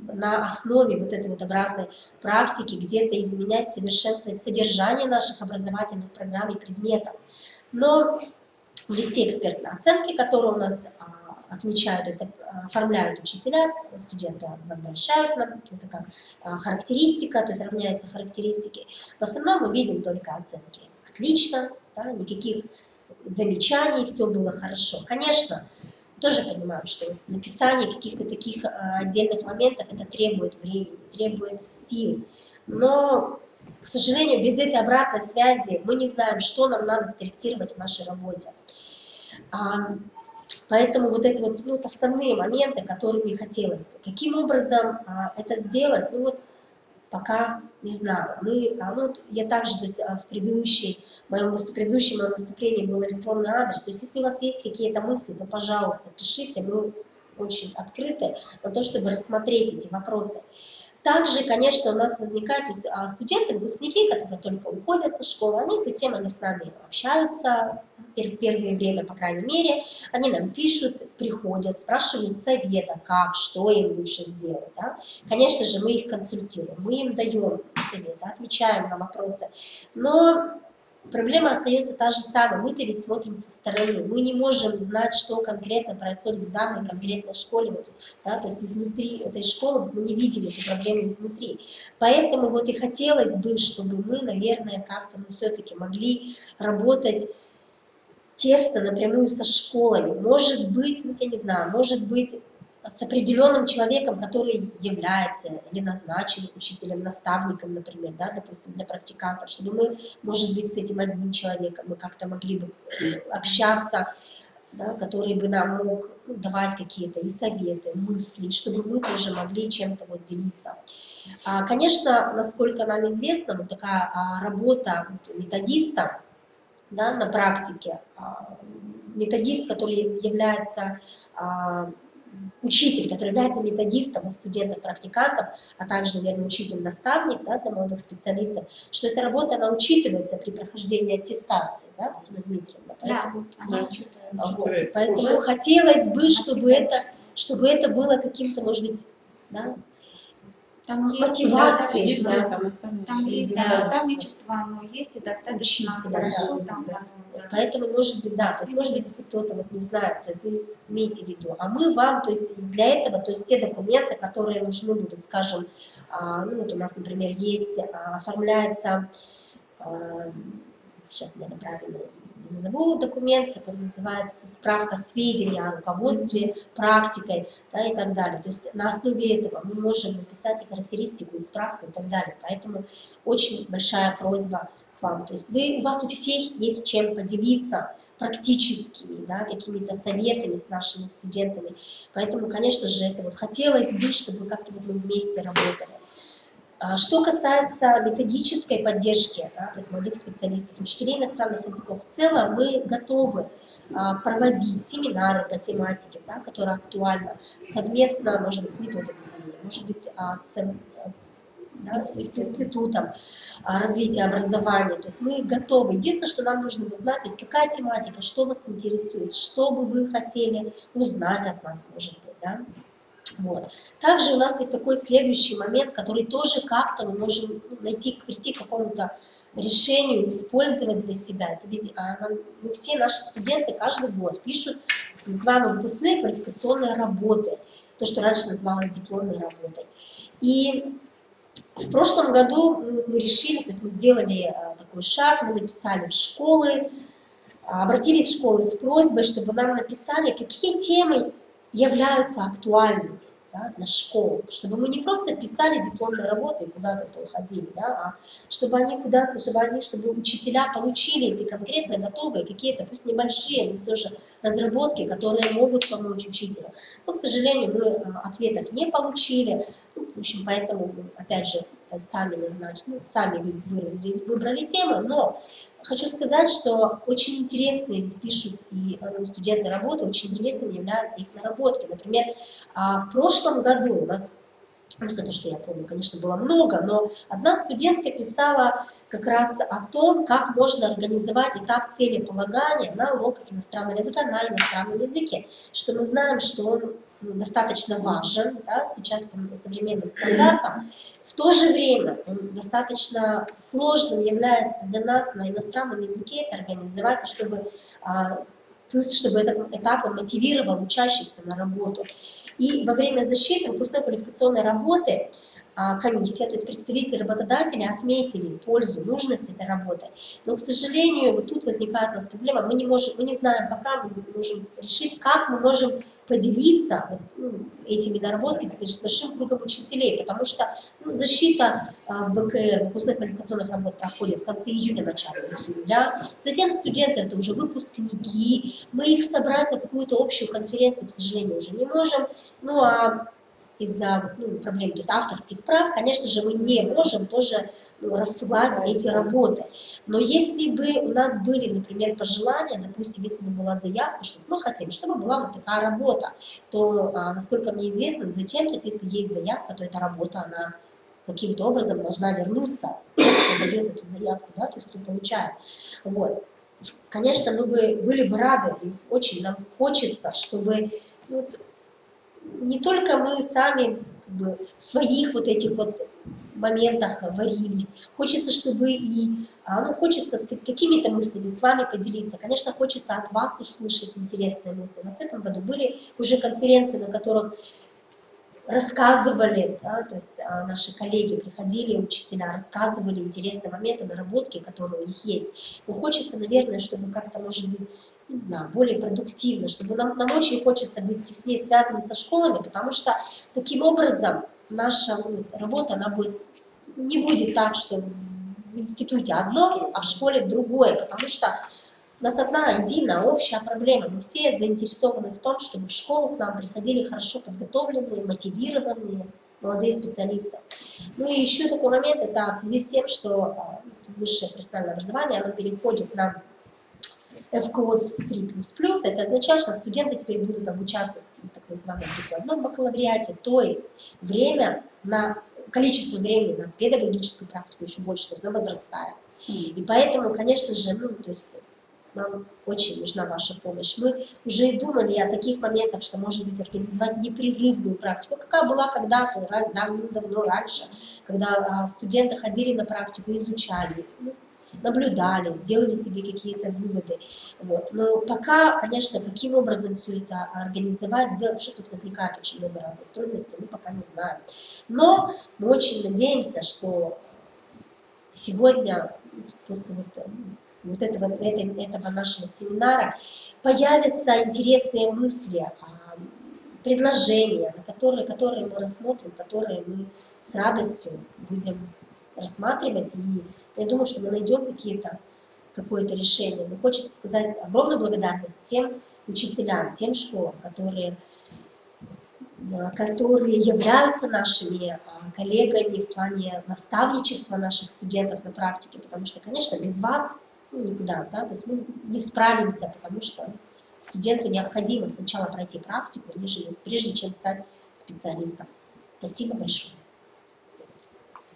на основе вот этой вот обратной практики где-то изменять, совершенствовать содержание наших образовательных программ и предметов. Но в листе экспертной оценки, который у нас отмечают, то есть оформляют учителя, студенты возвращают нам, это как характеристика, то есть равняются характеристики. В основном мы видим только оценки. Отлично, да, никаких замечаний, все было хорошо. Конечно, тоже понимаем, что написание каких-то таких отдельных моментов, это требует времени, требует сил. Но, к сожалению, без этой обратной связи мы не знаем, что нам надо скорректировать в нашей работе. Поэтому вот эти вот, ну, основные моменты, которыми хотелось бы. Каким образом это сделать, ну вот пока не знаю. Я также, то есть, в предыдущем моем выступлении был электронный адрес. То есть если у вас есть какие-то мысли, то, пожалуйста, пишите, мы очень открыты на то, чтобы рассмотреть эти вопросы. Также, конечно, у нас возникают, то есть, студенты, выпускники, которые только уходят со школы, они с нами общаются первое время, по крайней мере, они нам пишут, приходят, спрашивают совета, как, что им лучше сделать. Да? Конечно же, мы их консультируем, мы им даем советы, отвечаем на вопросы, но проблема остается та же самая, мы-то ведь смотрим со стороны, мы не можем знать, что конкретно происходит в данной конкретной школе, вот, да, то есть изнутри этой школы мы не видим эту проблему изнутри. Поэтому вот и хотелось бы, чтобы мы, наверное, как-то все-таки могли работать тесно напрямую со школами, может быть, ну, я не знаю, может быть, с определенным человеком, который является или назначен учителем, наставником, например, да, допустим, для практикантов, чтобы мы, может быть, с этим одним человеком мы как-то могли бы общаться, да, который бы нам мог давать какие-то и советы, мысли, чтобы мы тоже могли чем-то вот делиться. Конечно, насколько нам известно, вот такая работа методиста, да, на практике, методист, который является учитель, который является методистом студентов, практикантов, а также, наверное, учитель-наставник, да, для молодых специалистов, что эта работа, она учитывается при прохождении аттестации, да, Татьяна Дмитриевна. Поэтому, поэтому хотелось бы, чтобы это было каким-то, может быть, да, там мотивацией, там есть наставничество, но есть и достаточно хорошо. Да. Поэтому, может быть, да, то есть, может быть, если кто-то вот не знает, то вы имеете в виду, а мы вам, то есть для этого, то есть те документы, которые нужны будут, скажем, ну вот у нас, например, есть, оформляется, сейчас, наверное, правильно назову документ, который называется «Справка сведений о руководстве, практикой», да, и так далее. То есть на основе этого мы можем написать и характеристику, и справку, и так далее. Поэтому очень большая просьба к вам. То есть у вас у всех есть чем поделиться практическими, да, какими-то советами с нашими студентами. Поэтому, конечно же, это вот хотелось бы, чтобы как-то вот мы вместе работали. Что касается методической поддержки, да, то есть молодых специалистов, учителей иностранных языков, в целом мы готовы проводить семинары по тематике, да, которая актуальна, совместно, может быть, с методом ведения, может быть, да, с институтом развития образования. То есть мы готовы. Единственное, что нам нужно знать, то есть какая тематика, что вас интересует, что бы вы хотели узнать от нас, может быть, да? Вот. Также у нас есть такой следующий момент, который тоже как-то мы можем прийти к какому-то решению, использовать для себя. Это ведь мы все наши студенты каждый год пишут так называемые выпускные квалификационные работы, то, что раньше называлось дипломной работой. И в прошлом году мы решили, то есть мы сделали такой шаг, мы написали в школы, обратились в школы с просьбой, чтобы нам написали, какие темы являются актуальными, да, для школ, чтобы мы не просто писали дипломные работы и куда-то то ходили, да, а чтобы они куда-то, чтобы учителя получили эти конкретно готовые какие-то, пусть небольшие, но все же разработки, которые могут помочь учителю. Но, к сожалению, мы ответов не получили, в общем, поэтому мы, опять же, сами выбрали темы, но хочу сказать, что очень интересные ведь пишут и студенты работы, очень интересными являются их наработки. Например, в прошлом году у нас, за то, что я помню, конечно, было много, но одна студентка писала как раз о том, как можно организовать этап целеполагания на уроках иностранного языка на иностранном языке, что мы знаем, что он достаточно важен, да, сейчас по современным стандартам. В то же время он достаточно сложным является для нас на иностранном языке это организовать, чтобы этот этап он мотивировал учащихся на работу. И во время защиты выпускной квалификационной работы комиссия, то есть представители работодателя отметили пользу, нужность этой работы. Но, к сожалению, вот тут возникает у нас проблема, мы не знаем пока, мы можем решить, как мы можем поделиться этими наработками с большим кругом учителей, потому что защита ВКР, выпускных квалификационных работ, проходит в конце июня, начале июля. Затем студенты — это уже выпускники, мы их собрать на какую-то общую конференцию, к сожалению, уже не можем. Ну а из-за проблем, то есть авторских прав, конечно же, мы не можем тоже рассылать эти работы. Но если бы у нас были, например, пожелания, допустим, если бы была заявка, что мы хотим, чтобы была вот такая работа, то, насколько мне известно, затем, то есть если есть заявка, то эта работа, она каким-то образом должна вернуться, кто подает эту заявку, да, то есть кто получает. Вот. Конечно, мы были бы рады, и очень нам хочется, чтобы не только мы сами в своих вот этих вот моментах варились, хочется, чтобы хочется с какими-то мыслями с вами поделиться. Конечно, хочется от вас услышать интересные мысли. У нас в этом году были уже конференции, на которых рассказывали, да, то есть наши коллеги приходили, учителя, рассказывали интересные моменты, наработки, которые у них есть. Но хочется, наверное, чтобы как-то, может быть, не знаю, более продуктивно, чтобы нам очень хочется быть теснее связаны со школами, потому что таким образом наша работа, она не будет так, что в институте одно, а в школе другое, потому что у нас одна единая общая проблема. Мы все заинтересованы в том, чтобы в школу к нам приходили хорошо подготовленные, мотивированные молодые специалисты. Ну и еще такой момент, это в связи с тем, что высшее профессиональное образование, оно переходит на ФКОС 3++, это означает, что студенты теперь будут обучаться в так называемом прикладном бакалавриате, то есть количество времени на педагогическую практику еще больше, то есть она возрастает. И поэтому, конечно же, то есть нам очень нужна ваша помощь. Мы уже и думали о таких моментах, что, может быть, организовать непрерывную практику, какая была когда-то, давно раньше, когда студенты ходили на практику, изучали, наблюдали, делали себе какие-то выводы. Вот. Но пока, конечно, каким образом все это организовать, сделать, потому что тут возникает очень много разных трудностей, мы пока не знаем. Но мы очень надеемся, что сегодня, после этого нашего семинара, появятся интересные мысли, предложения, которые мы рассмотрим, которые мы с радостью будем рассматривать. И я думаю, что мы найдем какое-то решение. Но хочется сказать огромную благодарность тем учителям, тем школам, которые являются нашими коллегами в плане наставничества наших студентов на практике, потому что, конечно, без вас никуда, да, то есть мы не справимся, потому что студенту необходимо сначала пройти практику, прежде чем стать специалистом. Спасибо большое.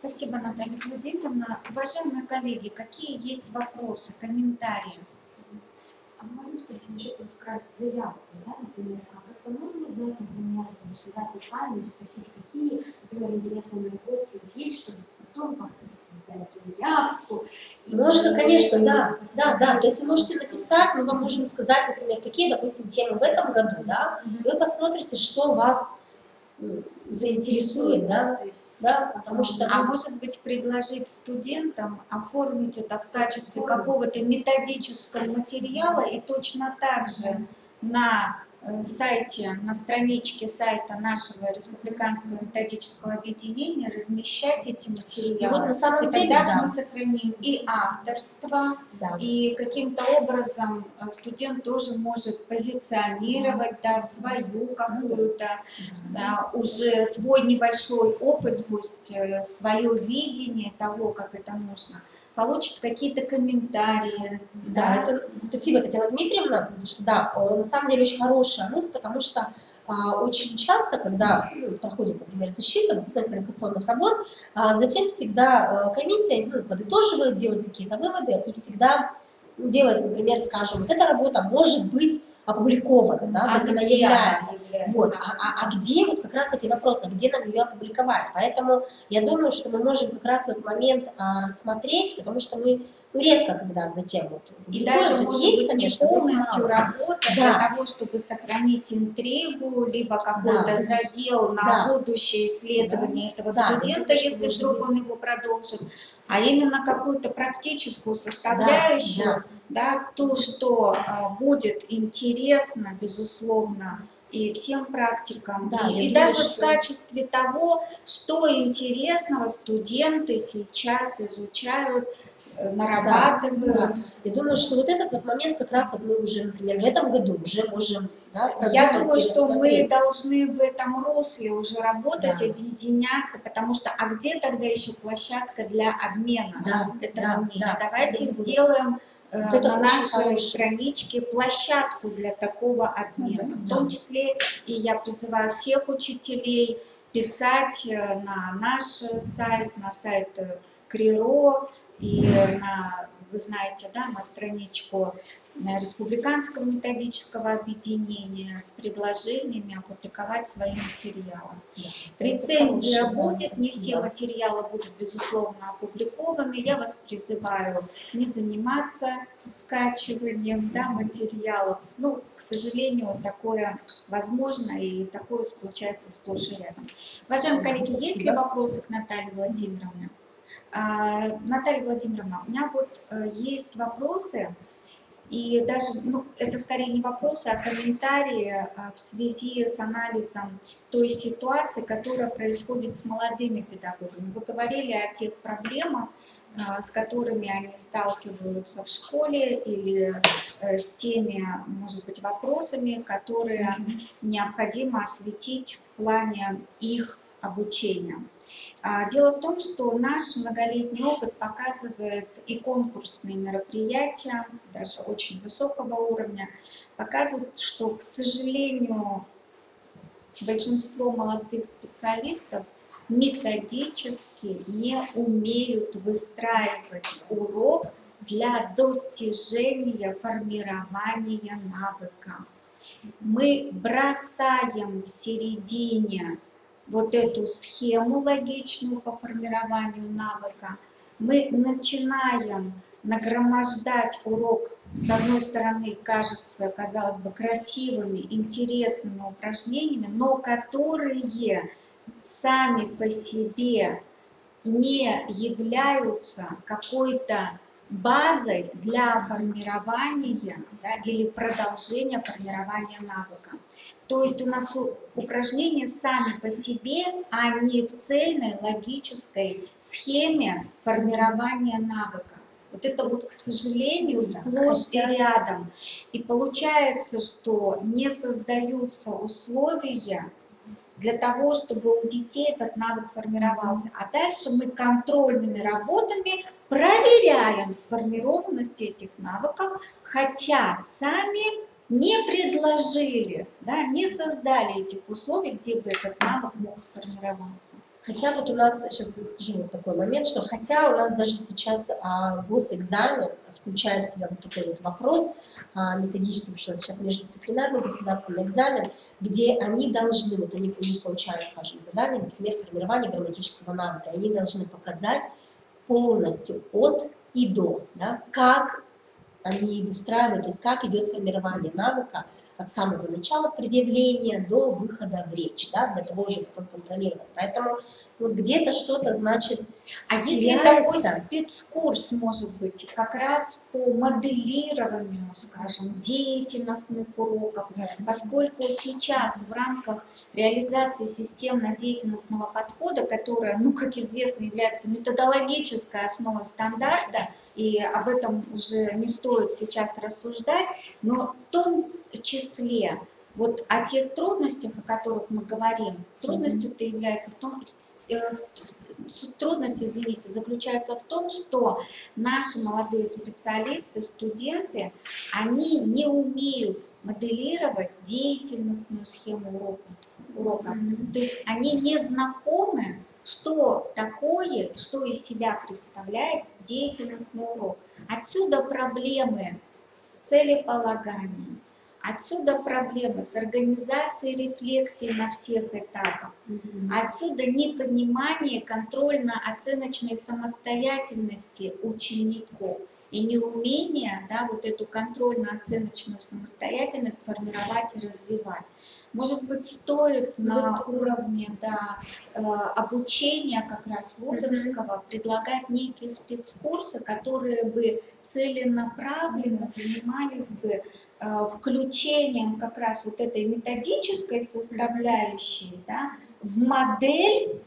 Спасибо, Наталья Владимировна. Уважаемые коллеги, какие есть вопросы, комментарии? А можно спросить насчет вот как раз заявки, да, например, как-то можно узнать, например, связаться с вами и спросить, какие, например, интересные находки есть, чтобы потом как-то создать заявку. Можно, конечно, да. То есть вы можете написать, мы вам можем сказать, например, какие, допустим, темы в этом году, да, вы посмотрите, что вас заинтересует, да, потому что... А может быть, предложить студентам оформить это в качестве какого-то методического материала и точно так же на сайте, на страничке сайта нашего Республиканского методического объединения размещать эти материалы. И вот на самом деле, тогда мы сохраним и авторство, и каким-то образом студент тоже может позиционировать свою какую-то, уже свой небольшой опыт, пусть свое видение того, как это нужно, получит какие-то комментарии. Спасибо, Татьяна Дмитриевна, потому что, на самом деле очень хорошая мысль, потому что очень часто, когда проходит, например, защита выпускно-квалификационных работ, затем всегда комиссия подытоживает, делает какие-то выводы и всегда делает, например, скажем, вот эта работа может быть опубликована, то есть она является. Вот. А где вот как раз эти вопросы, где нам ее опубликовать? Поэтому я думаю, что мы можем как раз вот момент рассмотреть, потому что мы редко когда затем вот и даже может есть, быть, конечно, полностью работа для того, чтобы сохранить интригу, либо какой-то задел на будущее исследование этого студента, если вдруг он его продолжит, а именно какую-то практическую составляющую, то, что будет интересно, безусловно, и всем практикам, и думаю, даже в качестве того, что интересного студенты сейчас изучают, нарабатывают. Я думаю, что вот этот вот момент как раз вот мы уже, например, в этом году уже можем... Я думаю, что мы должны в этом русле уже работать, объединяться, потому что, а где тогда еще площадка для обмена этого мнения? Давайте сделаем на нашей страничке площадку для такого обмена. В том числе и я призываю всех учителей писать на наш сайт, на сайт КРИРО, и вы знаете, на страничку Республиканского методического объединения с предложениями опубликовать свои материалы. Рецензия будет, не все материалы будут, безусловно, опубликованы. Я вас призываю не заниматься скачиванием материалов. К сожалению, такое возможно, и такое случается сплошь и рядом. Уважаемые коллеги, есть ли вопросы к Наталье Владимировне? Наталья Владимировна, у меня вот есть вопросы, и даже, это скорее не вопросы, а комментарии в связи с анализом той ситуации, которая происходит с молодыми педагогами. Вы говорили о тех проблемах, с которыми они сталкиваются в школе, или с теми, может быть, вопросами, которые необходимо осветить в плане их обучения. Дело в том, что наш многолетний опыт показывает, и конкурсные мероприятия, даже очень высокого уровня, показывают, что, к сожалению, большинство молодых специалистов методически не умеют выстраивать урок для достижения формирования навыка. Мы бросаем в середине вот эту схему логичную по формированию навыка, мы начинаем нагромождать урок, с одной стороны, кажется, казалось бы, красивыми, интересными упражнениями, но которые сами по себе не являются какой-то базой для формирования или продолжения формирования навыка. То есть у нас упражнения сами по себе, а не в цельной логической схеме формирования навыка. Вот это вот, к сожалению, сплошь и рядом. И получается, что не создаются условия для того, чтобы у детей этот навык формировался. А дальше мы контрольными работами проверяем сформированность этих навыков, хотя сами не предложили, не создали этих условий, где бы этот навык мог сформироваться. Хотя вот у нас, сейчас скажу вот такой момент, что хотя у нас даже сейчас госэкзамен включает в себя вот такой вот вопрос методический, что сейчас междисциплинарный государственный экзамен, где они должны, вот они получают, скажем, задание, например, формирование грамматического навыка, они должны показать полностью от и до, да, как они выстраивают, то есть как идет формирование навыка от самого начала предъявления до выхода в речь, да, для того же, потом контролировать. Поэтому вот где-то что-то, значит, А если такой спецкурс, может быть, как раз по моделированию, скажем, деятельностных уроков, поскольку сейчас в рамках реализации системно-деятельностного подхода, которая, ну, как известно, является методологической основой стандарта, и об этом уже не стоит сейчас рассуждать, но в том числе вот о тех трудностях, о которых мы говорим, трудностью-то является в том, трудность, извините, заключается в том, что наши молодые специалисты, студенты, они не умеют моделировать деятельностную схему урока. То есть они не знакомы, что такое, что из себя представляет деятельностный урок. Отсюда проблемы с целеполаганием, отсюда проблемы с организацией рефлексии на всех этапах, отсюда непонимание контрольно-оценочной самостоятельности учеников и неумение, да, вот эту контрольно-оценочную самостоятельность формировать и развивать. Может быть, стоит на уровне, да, обучения как раз вузовского предлагать некие спецкурсы, которые бы целенаправленно занимались бы включением как раз вот этой методической составляющей, да, в модель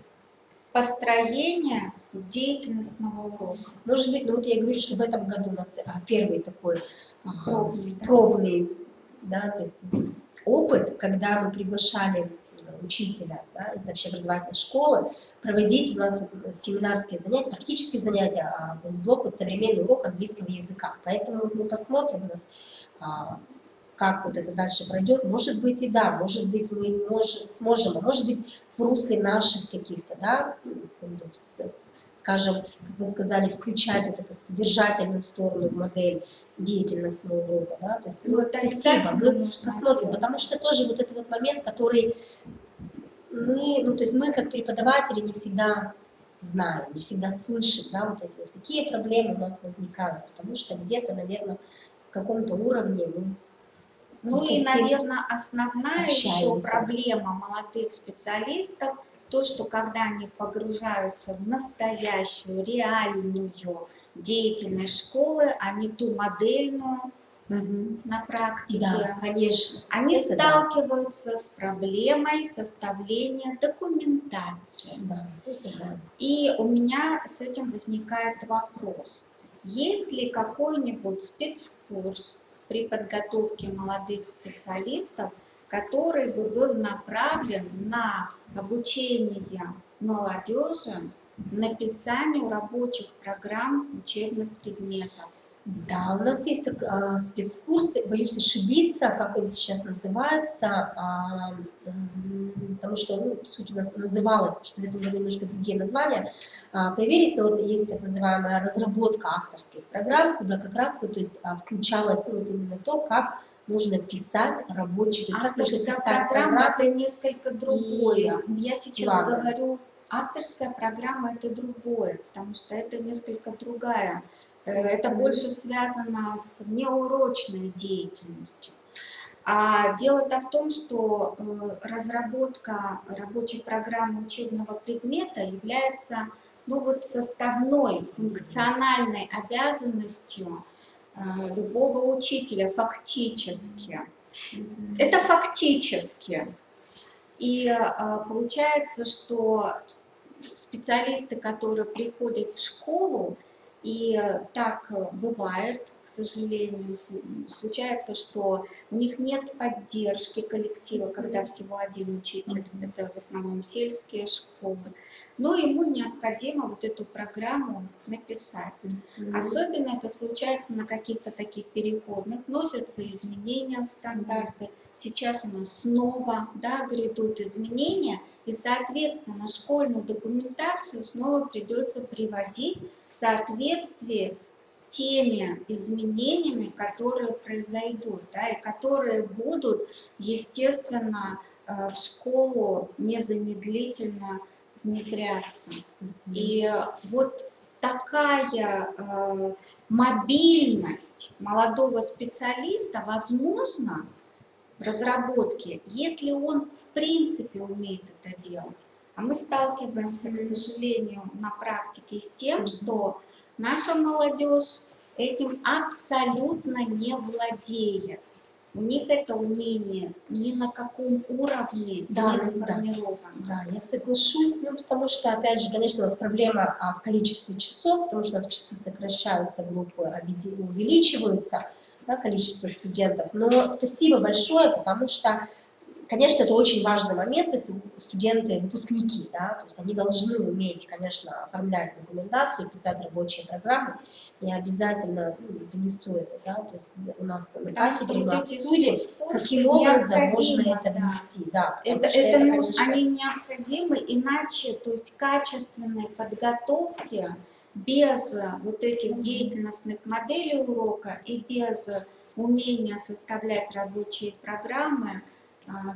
построения деятельностного урока. Может быть, ну вот я говорю, что в этом году у нас первый такой пробный, да, то есть опыт, когда мы приглашали учителя, да, из общеобразовательной школы проводить у нас семинарские занятия, практические занятия, с блока современный урок английского языка. Поэтому вот мы посмотрим у нас, как вот это дальше пройдет. Может быть и да, может быть мы не сможем, а может быть в русле наших каких-то, да, скажем, как вы сказали, включать вот эту содержательную сторону в модель деятельностного урока, да, то есть, ну, спасибо, мы посмотрим, потому что тоже вот этот вот момент, который мы, ну, то есть мы как преподаватели не всегда знаем, не всегда слышим, да, вот эти вот, какие проблемы у нас возникают, потому что где-то, наверное, в каком-то уровне мы... Ну и, наверное, основная еще проблема молодых специалистов, то, что когда они погружаются в настоящую, реальную деятельность школы, а не ту модельную на практике, да, конечно, они сталкиваются с проблемой составления документации. Да. И у меня с этим возникает вопрос. Есть ли какой-нибудь спецкурс при подготовке молодых специалистов, который бы был направлен на обучение молодежи написанию рабочих программ учебных предметов? Да, у нас есть спецкурсы, боюсь ошибиться, как он сейчас называется, потому что, ну, суть у нас называлась, потому что в этом году немножко другие названия появились, но вот есть так называемая разработка авторских программ, куда как раз вот, то есть, включалось, ну, вот именно то, как нужно писать рабочие, то есть как нужно писать программа, это несколько другое. Я сейчас говорю, авторская программа это другое, потому что это несколько другая. Это больше связано с внеурочной деятельностью. А дело-то в том, что разработка рабочей программы учебного предмета является, ну, вот составной функциональной обязанностью любого учителя фактически. Это фактически. И получается, что специалисты, которые приходят в школу, и так бывает, к сожалению, случается, что у них нет поддержки коллектива, когда всего один учитель, это в основном сельские школы, но ему необходимо вот эту программу написать. Особенно это случается на каких-то таких переходных, вносятся изменения в стандарты. Сейчас у нас снова, да, грядут изменения, и, соответственно, школьную документацию снова придется приводить в соответствии с теми изменениями, которые произойдут, да, и которые будут, естественно, в школу незамедлительно внедряться. И вот такая мобильность молодого специалиста возможна в разработке, если он в принципе умеет это делать. А мы сталкиваемся, к сожалению, на практике с тем, что наша молодежь этим абсолютно не владеет. У них это умение ни на каком уровне не сформировано. Да, я соглашусь, ну, потому что, опять же, конечно, у нас проблема в количестве часов, потому что у нас часы сокращаются, группы увеличиваются, да, количество студентов. Но спасибо большое, потому что, конечно, это очень важный момент, то есть студенты, выпускники, да, то есть они должны уметь, конечно, оформлять документацию, писать рабочие программы. Я обязательно донесу это, да, то есть у нас на кафедре мы обсудим, каким образом можно это внести. Да, они необходимы, иначе, то есть качественной подготовки без вот этих деятельностных моделей урока и без умения составлять рабочие программы,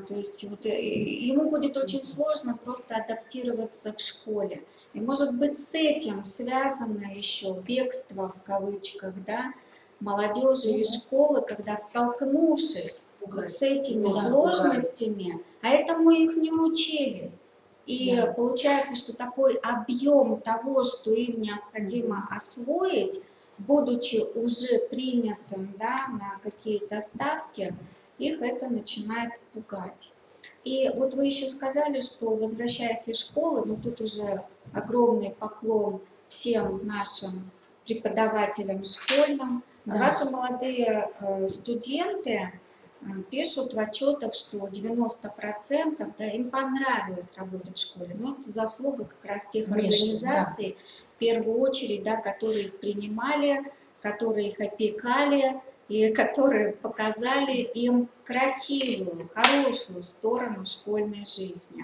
то есть вот, ему будет очень сложно просто адаптироваться в школе. И может быть с этим связано еще бегство в кавычках, да, молодежи из школы, когда, столкнувшись вот с этими сложностями, а этому их не учили. И получается, что такой объем того, что им необходимо освоить, будучи уже принятым, да, на какие-то ставки, их это начинает пугать. И вот вы еще сказали, что, возвращаясь из школы, ну тут уже огромный поклон всем нашим преподавателям школьным. Да. Ваши молодые студенты пишут в отчетах, что 90%, да, им понравилось работать в школе. Но это заслуга как раз тех организаций, в первую очередь, да, которые их принимали, которые их опекали, и которые показали им красивую, хорошую сторону школьной жизни.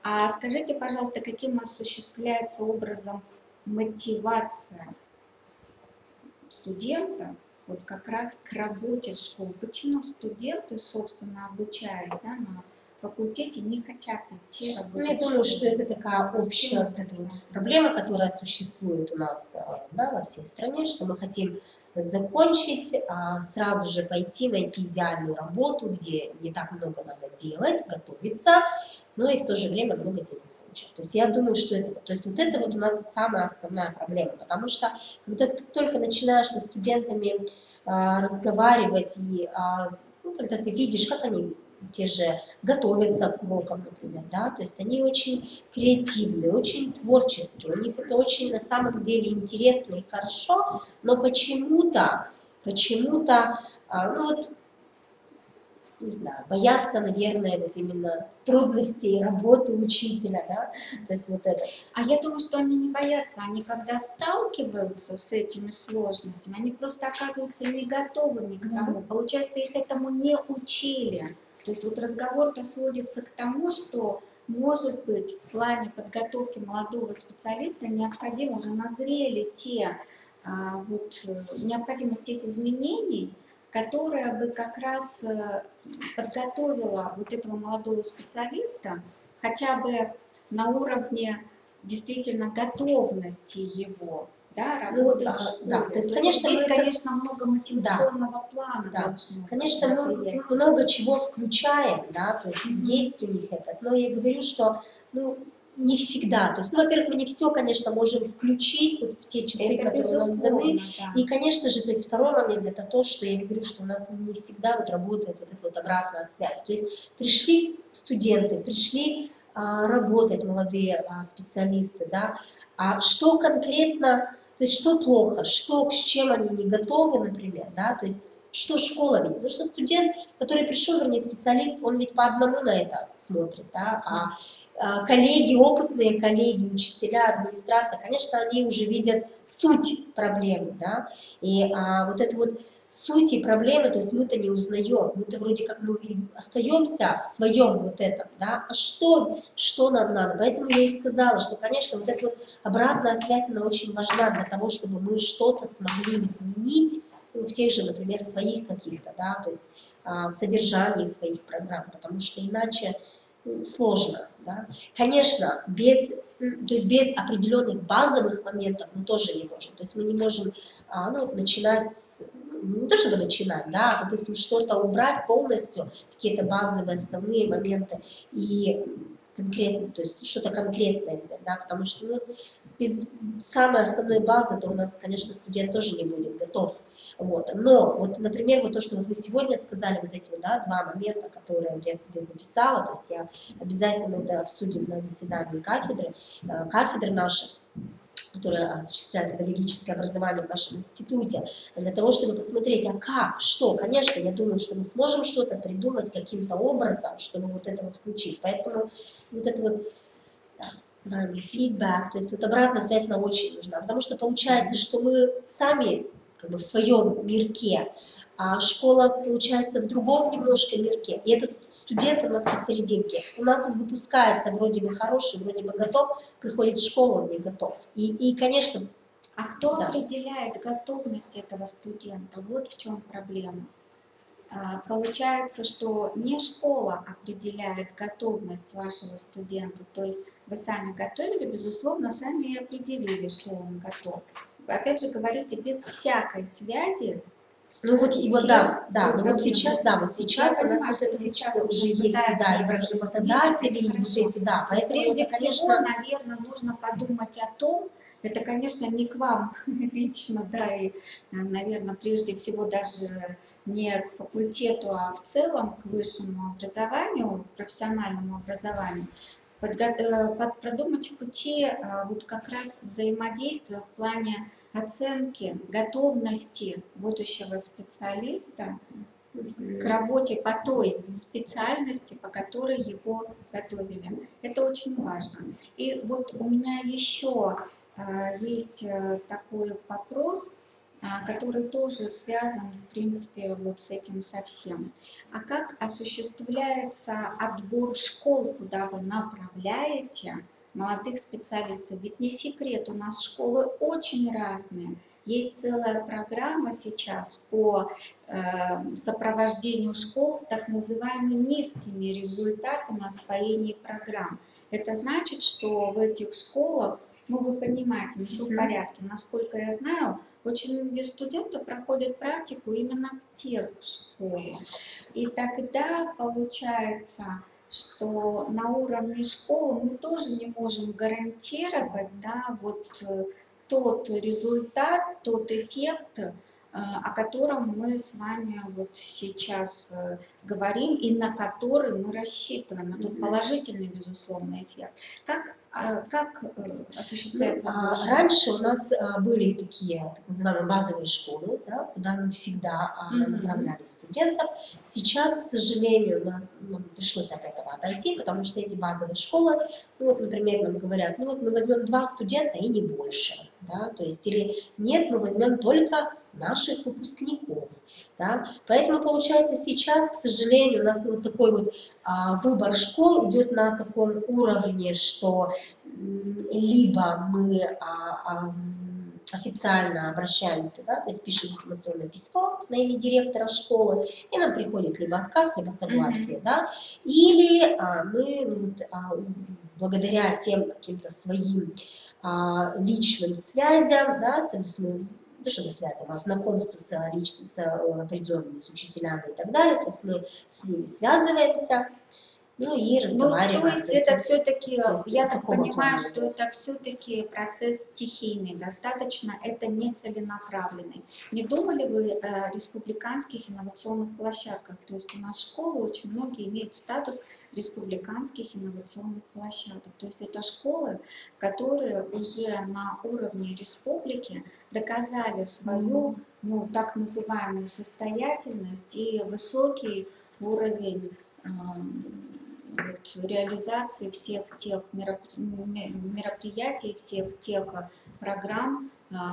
А скажите, пожалуйста, каким осуществляется образом мотивация студента вот как раз к работе в школе? Почему студенты, собственно, обучаясь, да, на факультете, не хотят идти работать? Ну, я думаю, что это такая общая проблема, которая существует у нас, да, во всей стране, что мы хотим закончить, сразу же пойти, найти идеальную работу, где не так много надо делать, готовиться, но и в то же время много денег получать. То есть я думаю, что это, то есть вот это вот у нас самая основная проблема, потому что когда ты только начинаешь со студентами разговаривать, и ну, когда ты видишь, как они те же готовятся к урокам, например, да, то есть они очень креативные, очень творческие, у них это очень на самом деле интересно и хорошо, но почему-то, ну вот, не знаю, боятся, наверное, вот именно трудностей работы учителя, да, то есть вот это. А я думаю, что они не боятся, они когда сталкиваются с этими сложностями, они просто оказываются не готовыми к тому, получается, их этому не учили. То есть вот разговор-то сводится к тому, что, может быть, в плане подготовки молодого специалиста необходимо, уже назрели необходимость тех изменений, которая бы как раз подготовила вот этого молодого специалиста хотя бы на уровне действительно готовности его, да, работать в школе. Да, то есть, конечно, здесь, конечно, много мотивационного плана. Да. Конечно, мы много чего включаем, да, то есть есть у них это, но я говорю, что не всегда, то есть, во-первых, мы не все, конечно, можем включить вот в те часы, это которые нам даны, да. И, конечно же, то есть второй момент это то, что я говорю, что у нас не всегда вот работает вот эта вот обратная связь, то есть пришли студенты, пришли работать молодые специалисты, да, а что конкретно, то есть что плохо, с чем они не готовы, например, да, то есть что школа видит, потому что студент, который пришел, вернее, специалист, он ведь по одному на это смотрит, да, коллеги, опытные коллеги, учителя, администрация, конечно, они уже видят суть проблемы, да, и вот это вот суть и проблемы, то есть мы-то не узнаем, мы-то вроде как мы и остаемся в своем вот этом, да, а что нам надо, поэтому я и сказала, что, конечно, вот эта вот обратная связь, она очень важна для того, чтобы мы что-то смогли изменить, ну, в тех же, например, своих каких-то, да, то есть в содержании своих программ, потому что иначе сложно, да. Конечно, то есть без определенных базовых моментов мы тоже не можем. То есть мы не можем ну, начинать, не то чтобы начинать, да, допустим, что-то убрать полностью, какие-то базовые основные моменты и конкретно, то есть что-то конкретное взять, да, потому что ну, без самой основной базы, то у нас, конечно, студент тоже не будет готов. Вот. Но, вот, например, вот то, что вот вы сегодня сказали, вот эти вот, да, два момента, которые вот я себе записала, то есть я обязательно это обсудим на заседании кафедры нашей, которая осуществляет педагогическое образование в нашем институте, для того, чтобы посмотреть, а как, что, конечно, я думаю, что мы сможем что-то придумать каким-то образом, чтобы вот это вот включить. Поэтому вот это вот с вами фидбэк, то есть вот обратная связь, она очень нужна, потому что получается, что мы сами как бы в своем мирке, а школа получается в другом немножко мирке, и этот студент у нас посерединке. У нас он выпускается вроде бы хороший, вроде бы готов, приходит в школу, он не готов. И конечно... А кто определяет готовность этого студента? Вот в чем проблема. Получается, что не школа определяет готовность вашего студента, то есть вы сами готовили, безусловно, сами и определили, что он готов. Вы опять же говорите, без всякой связи. Ну вот, и вот да, ну вот сейчас, да, вот сейчас у нас вот это сейчас уже есть, да, и работодатели, и вот эти, да, поэтому прежде это, конечно... всего, наверное, нужно подумать о том, это, конечно, не к вам лично, да, и, наверное, прежде всего даже не к факультету, а в целом к высшему образованию, к профессиональному образованию, продумать пути вот как раз взаимодействия в плане оценки готовности будущего специалиста к работе по той специальности, по которой его готовили. Это очень важно. И вот у меня еще есть такой вопрос, который тоже связан, в принципе, вот с этим совсем. А как осуществляется отбор школ, куда вы направляете молодых специалистов? Ведь не секрет, у нас школы очень разные. Есть целая программа сейчас по сопровождению школ с так называемыми низкими результатами освоения программ. Это значит, что в этих школах, ну вы понимаете, не все в порядке. Насколько я знаю, очень многие студенты проходят практику именно в тех школах. И тогда получается, что на уровне школы мы тоже не можем гарантировать, да, вот тот результат, тот эффект, о котором мы с вами вот сейчас говорим и на который мы рассчитываем, на тот положительный, безусловно, эффект. Как осуществляется отбор? Раньше у нас были такие так называемые базовые школы, да, куда мы всегда направляли студентов. Сейчас, к сожалению, нам пришлось от этого отойти, потому что эти базовые школы, ну, вот, например, нам говорят, ну вот мы возьмем 2 студента и не больше, да, то есть или нет, мы возьмем только наших выпускников, да, поэтому получается сейчас, к сожалению, у нас вот такой вот выбор школ идет на таком уровне, что либо мы официально обращаемся, да, то есть пишем информационное письмо на имя директора школы, и нам приходит либо отказ, либо согласие, да, или мы благодаря тем каким-то своим личным связям, да, то есть мы не то чтобы связям, а знакомству с определенными, с учителями и так далее, то есть мы с ними связываемся, ну и разговариваем. Ну, то есть это все-таки, я так понимаю, плана что это все-таки процесс стихийный, достаточно, это не целенаправленный. Не думали вы о республиканских инновационных площадках? То есть у нас школы очень многие имеют статус республиканских инновационных площадок. То есть это школы, которые уже на уровне республики доказали свою, ну, так называемую состоятельность и высокий уровень вот реализации всех тех мероприятий, всех тех программ,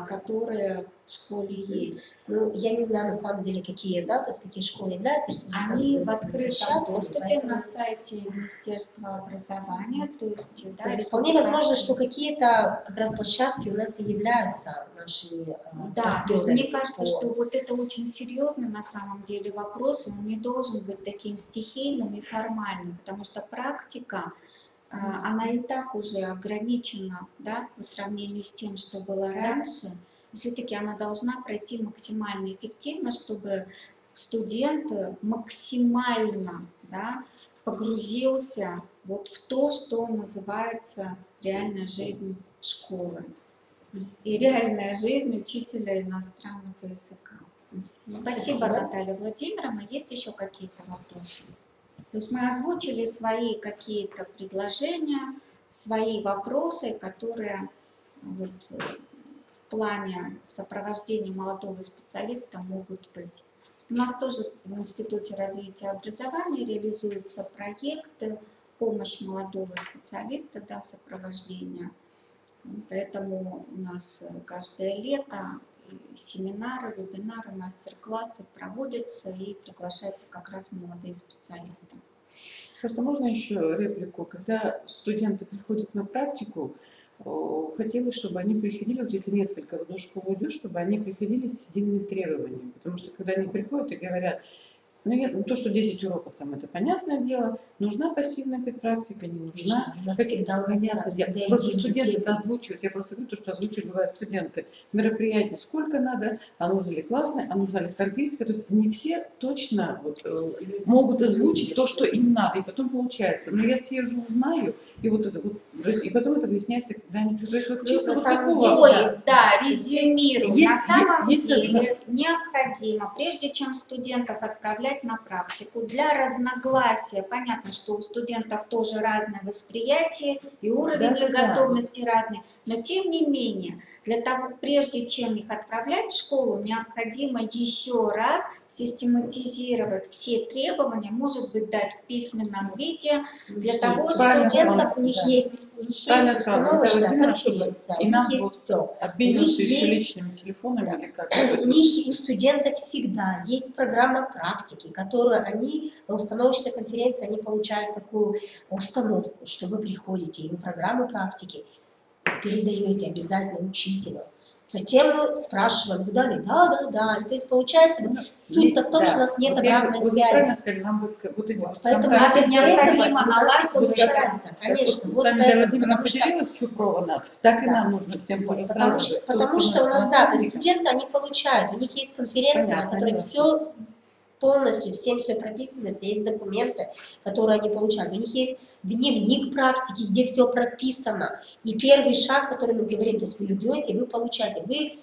которые в школе есть. Ну, я не знаю на самом деле, какие, да, то есть какие школы являются Они в республиканскими открытом площадками, доступе поэтому- на сайте Министерства образования, то есть, да, То есть вполне возможно, что какие-то как раз площадки у нас и являются нашими Да, то есть партнерами мне кажется, по- что вот это очень серьезный на самом деле вопрос, он не должен быть таким стихийным и формальным, потому что практика, она и так уже ограничена, да, по сравнению с тем, что было раньше. Все-таки она должна пройти максимально эффективно, чтобы студент максимально, да, погрузился вот в то, что называется реальная жизнь школы и реальная жизнь учителя иностранного языка. Спасибо, Наталья Владимировна. Есть еще какие-то вопросы? То есть мы озвучили свои какие-то предложения, свои вопросы, которые вот в плане сопровождения молодого специалиста могут быть. У нас тоже в Институте развития образования реализуются проекты «Помощь молодого специалиста», да, сопровождение. Поэтому у нас каждое лето семинары, вебинары, мастер-классы проводятся и приглашаются как раз молодые специалисты. Просто можно еще реплику? Когда студенты приходят на практику, хотелось, чтобы они приходили, вот если несколько в одну школу идет, чтобы они приходили с едиными требованиями. Потому что когда они приходят и говорят, ну то, что 10 уроков, это понятное дело, нужна пассивная практика, не нужна. У нас всегда Понятно, всегда просто единые студенты требования. озвучивают, я просто говорю, то, что озвучивают, бывают студенты, мероприятий сколько надо, а нужно ли классное, а нужна ли английская, то есть не все точно могут озвучить то, что им надо, и потом получается. Но я съезжу, узнаю, и вот это вот, и потом это выясняется, когда они приходят чисто на вот самом такого. То есть, да, резюмирую, на самом есть деле необходимо, прежде чем студентов отправлять на практику, для разногласия, понятно, что у студентов тоже разное восприятие и уровень их готовности разный, но тем не менее, для того, прежде чем их отправлять в школу, необходимо еще раз систематизировать все требования, может быть, дать в письменном виде, для того, чтобы студентов у них есть установочная конференция, у них есть все. Обмениваться еще личными телефонами или как? У них, у студентов всегда есть программа практики, которую они на установочной конференции, они получают такую установку, что вы приходите и вы программу практики передаете обязательно учителю. Затем мы спрашиваем, куда ли, да. То есть получается, суть-то в том, что у нас нет обратной связи. Поэтому это необходимо наладить, получается. Конечно. Вот поэтому, потому что Чупрова, так и нам нужно всем потому что у нас, да, то есть студенты, они получают, у них есть конференция, на которой все полностью, всем все прописывается, есть документы, которые они получают. У них есть дневник практики, где все прописано. И первый шаг, который мы говорим, то есть вы идете, вы получаете, вы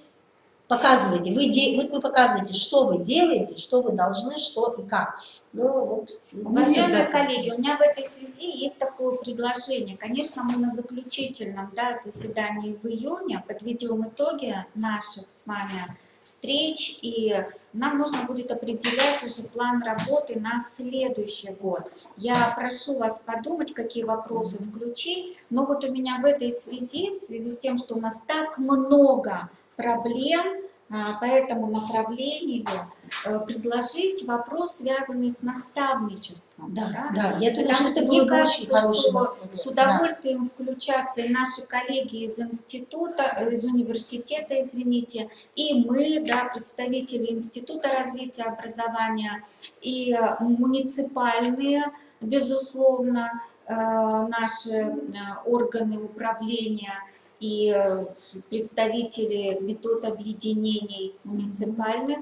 показываете, вы показываете, что вы делаете, что вы должны, что и как. Ну, вот. Уважаемые коллеги, у меня в этой связи есть такое предложение. Конечно, мы на заключительном заседании в июне подведем итоги наших с вами встреч, и нам нужно будет определять уже план работы на следующий год. Я прошу вас подумать, какие вопросы включить, но вот у меня в этой связи, в связи с тем, что у нас так много проблем по этому направлению, предложить вопрос, связанный с наставничеством. Да, я думаю, Потому что это мне было бы очень кажется, хороший что вопрос. с удовольствием включаться и наши коллеги из института, из университета, извините, и мы, представители Института развития образования, и муниципальные, безусловно, наши органы управления, и представители метод объединений муниципальных.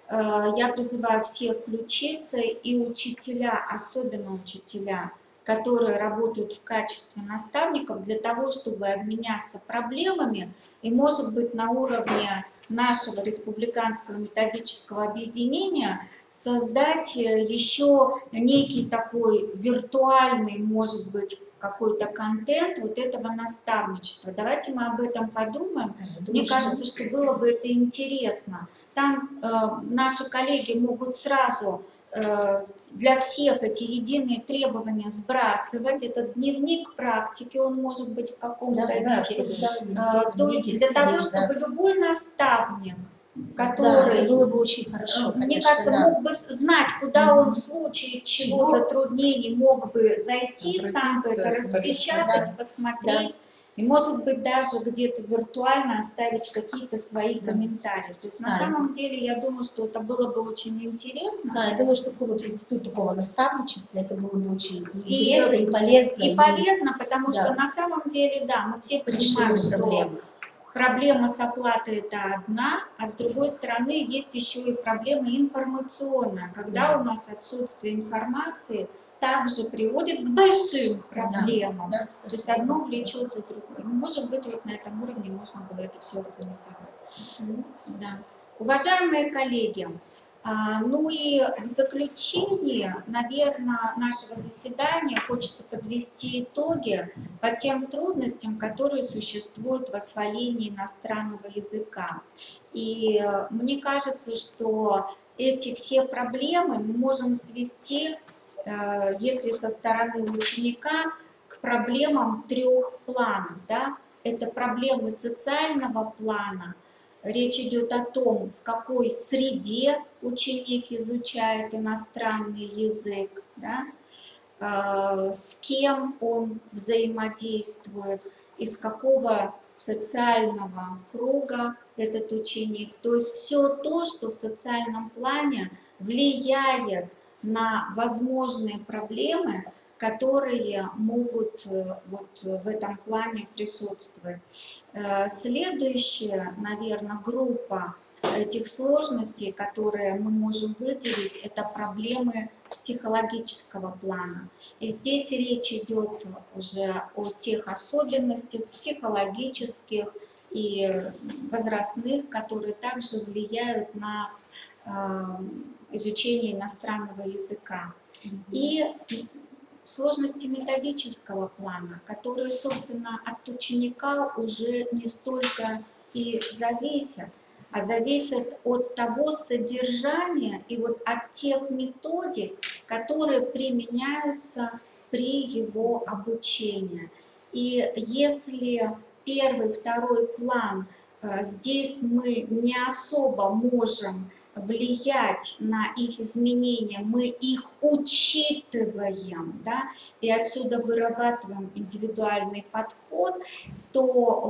Я призываю всех включиться, и учителя, особенно учителя, которые работают в качестве наставников, для того, чтобы обменяться проблемами и, может быть, на уровне нашего республиканского методического объединения создать еще некий такой виртуальный, может быть, какой-то контент вот этого наставничества. Давайте мы об этом подумаем. Мне кажется, что было бы это интересно. Там наши коллеги могут сразу для всех эти единые требования сбрасывать. Этот дневник практики, он может быть в каком-то Да, виде. Да, То есть для того, чтобы любой наставник, да, который, это было бы очень хорошо, мне конечно, кажется, да. мог бы знать, куда он в случае чего затруднений мог бы зайти, сам бы это Обратиться, распечатать, да, посмотреть, и, может быть, даже где-то виртуально оставить какие-то свои Да. комментарии. То есть на Да. самом деле я думаю, что это было бы очень интересно. Да, я думаю, что такой вот институт такого наставничества, это было бы очень интересно и полезно. И полезно, потому да. что на самом деле, да, мы все понимаем, Решение что проблемы. проблема с оплатой – это одна, а с другой стороны есть еще и проблема информационная, когда у нас отсутствие информации также приводит к большим проблемам. Да, То есть одно влечет за другое. Ну, может быть, вот на этом уровне можно было это все организовать. Да. Уважаемые коллеги, ну и в заключение, наверное, нашего заседания хочется подвести итоги по тем трудностям, которые существуют в освоении иностранного языка. И мне кажется, что эти все проблемы мы можем свести, если со стороны ученика, к проблемам трех планов. Да? Это проблемы социального плана. Речь идет о том, в какой среде ученик изучает иностранный язык, да? С кем он взаимодействует, из какого социального круга этот ученик. То есть все то, что в социальном плане влияет на возможные проблемы, которые могут вот в этом плане присутствовать. Следующая, наверное, группа этих сложностей, которые мы можем выделить, это проблемы психологического плана. И здесь речь идет уже о тех особенностях психологических и возрастных, которые также влияют на изучение иностранного языка. И сложности методического плана, которые, собственно, от ученика уже не столько и зависят, а зависят от того содержания и вот от тех методик, которые применяются при его обучении. И если первый, второй план, здесь мы не особо можем влиять на их изменения, мы их учитываем, да, и отсюда вырабатываем индивидуальный подход, то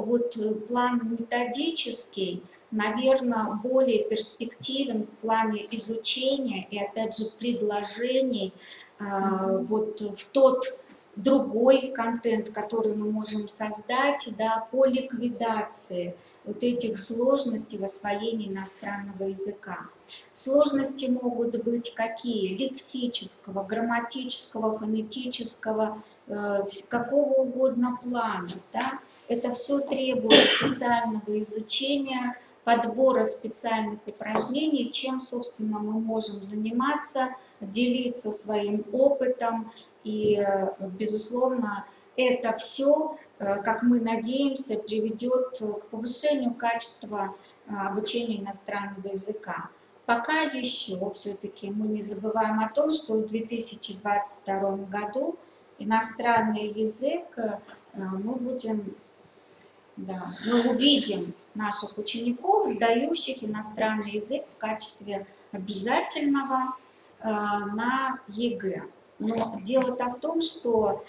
вот план методический, наверное, более перспективен в плане изучения и, опять же, предложений вот в тот другой контент, который мы можем создать, да, по ликвидации вот этих сложностей в освоении иностранного языка. Сложности могут быть какие? Лексического, грамматического, фонетического, какого угодно плана. Да? Это все требует специального изучения, подбора специальных упражнений, чем, собственно, мы можем заниматься, делиться своим опытом. И, безусловно, это все, как мы надеемся, приведет к повышению качества обучения иностранного языка. Пока еще все-таки мы не забываем о том, что в 2022 году иностранный язык мы увидим наших учеников, сдающих иностранный язык в качестве обязательного на ЕГЭ. Но дело-то в том, что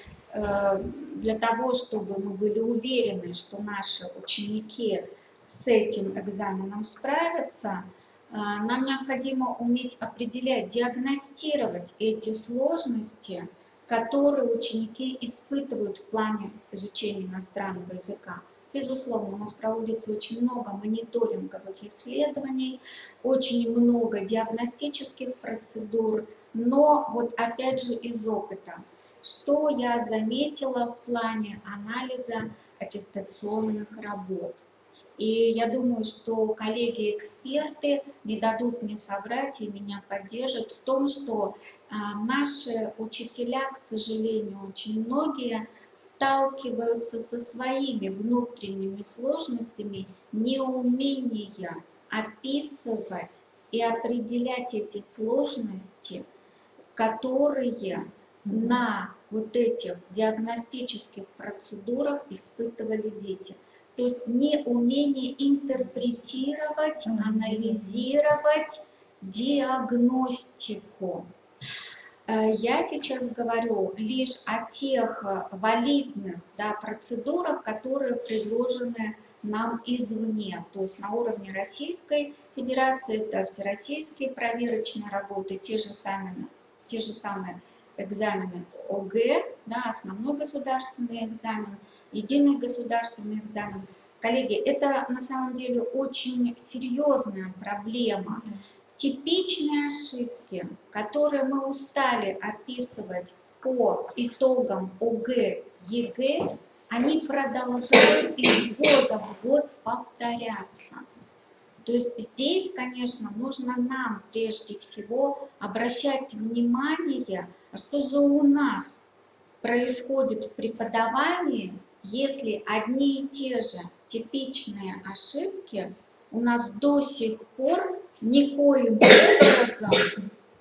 для того, чтобы мы были уверены, что наши ученики с этим экзаменом справятся, нам необходимо уметь определять, диагностировать эти сложности, которые ученики испытывают в плане изучения иностранного языка. Безусловно, у нас проводится очень много мониторинговых исследований, очень много диагностических процедур, но вот опять же из опыта, что я заметила в плане анализа аттестационных работ. И я думаю, что коллеги-эксперты не дадут мне соврать и меня поддержат в том, что наши учителя, к сожалению, очень многие сталкиваются со своими внутренними сложностями неумения описывать и определять эти сложности которые на вот этих диагностических процедурах испытывали дети. То есть неумение интерпретировать, анализировать диагностику. Я сейчас говорю лишь о тех валидных, да, процедурах, которые предложены нам извне, то есть на уровне Российской Федерации, это всероссийские проверочные работы, те же самые экзамены ОГЭ, да, основной государственный экзамен, единый государственный экзамен. Коллеги, это на самом деле очень серьезная проблема. Типичные ошибки, которые мы устали описывать по итогам ОГЭ, ЕГЭ, они продолжают из года в год повторяться. То есть здесь, конечно, нужно нам прежде всего обращать внимание, а что же у нас происходит в преподавании, если одни и те же типичные ошибки у нас до сих пор никоим образом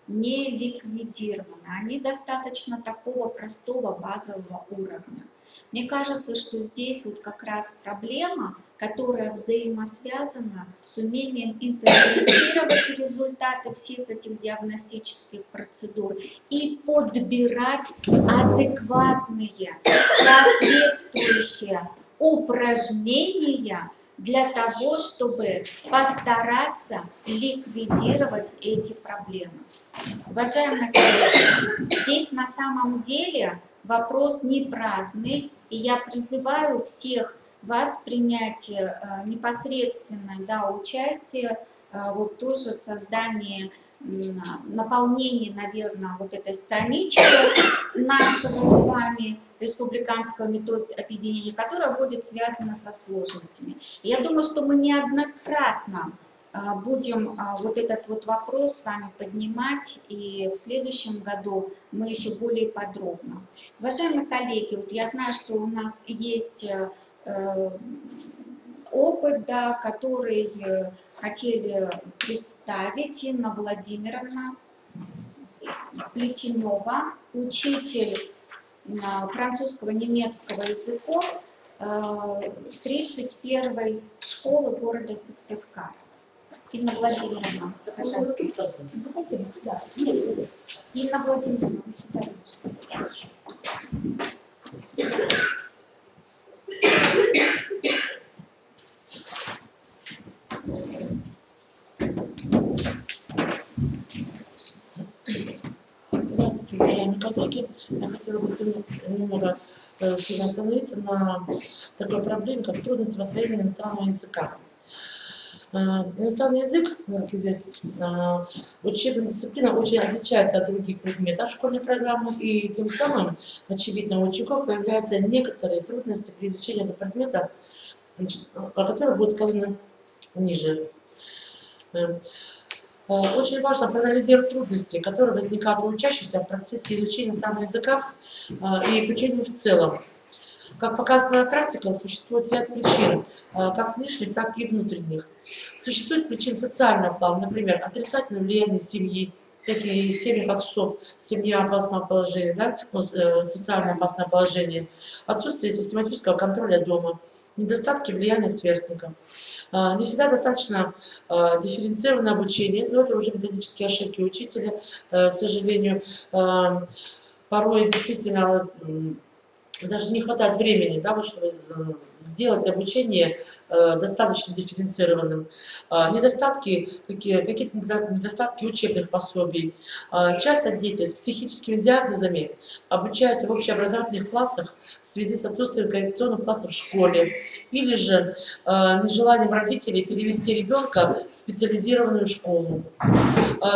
не ликвидированы. Они достаточно такого простого базового уровня. Мне кажется, что здесь вот как раз проблема, которая взаимосвязана с умением интерпретировать результаты всех этих диагностических процедур и подбирать адекватные, соответствующие упражнения для того, чтобы постараться ликвидировать эти проблемы. Уважаемые коллеги, здесь на самом деле вопрос не праздный, и я призываю всех вас принять непосредственное, да, участие вот тоже в создании, наполнении, наверное, вот этой странички нашего с вами республиканского методобъединения, которая будет связана со сложностями. И я думаю, что мы неоднократно будем вот этот вот вопрос с вами поднимать, и в следующем году мы еще более подробно. Уважаемые коллеги, вот я знаю, что у нас есть опыт, да, который хотели представить Инна Владимировна Плетенева, учитель французского, немецкого языков 31-й школы города Сыктывкар. Инна Владимировна, пожалуйста. Давайте сюда. Инна Владимировна, вы сюда. Здравствуйте, уважаемые коллеги. Я хотела бы сегодня немного остановиться на такой проблеме, как трудности в освоении иностранного языка. Иностранный язык, как известно, учебная дисциплина очень отличается от других предметов в школьной программе, и тем самым, очевидно, у учеников появляются некоторые трудности при изучении этого предмета, о которых будет сказано ниже. Очень важно проанализировать трудности, которые возникают у учащихся в процессе изучения иностранного языка и обучения в целом. Как показывает практика, существует ряд причин, как внешних, так и внутренних. Существует причин социального плана, например, отрицательное влияние семьи, такие семьи, как СОП, семья опасного положения, да, социально опасное положение, отсутствие систематического контроля дома, недостатки влияния сверстников. Не всегда достаточно дифференцированное обучение, но это уже методические ошибки учителя, к сожалению. Порой действительно даже не хватает времени, да, вот, чтобы сделать обучение достаточно дифференцированным. Недостатки, какие-то недостатки учебных пособий. Часто дети с психическими диагнозами обучаются в общеобразовательных классах в связи с отсутствием коррекционных классов в школе, или же нежеланием родителей перевести ребенка в специализированную школу.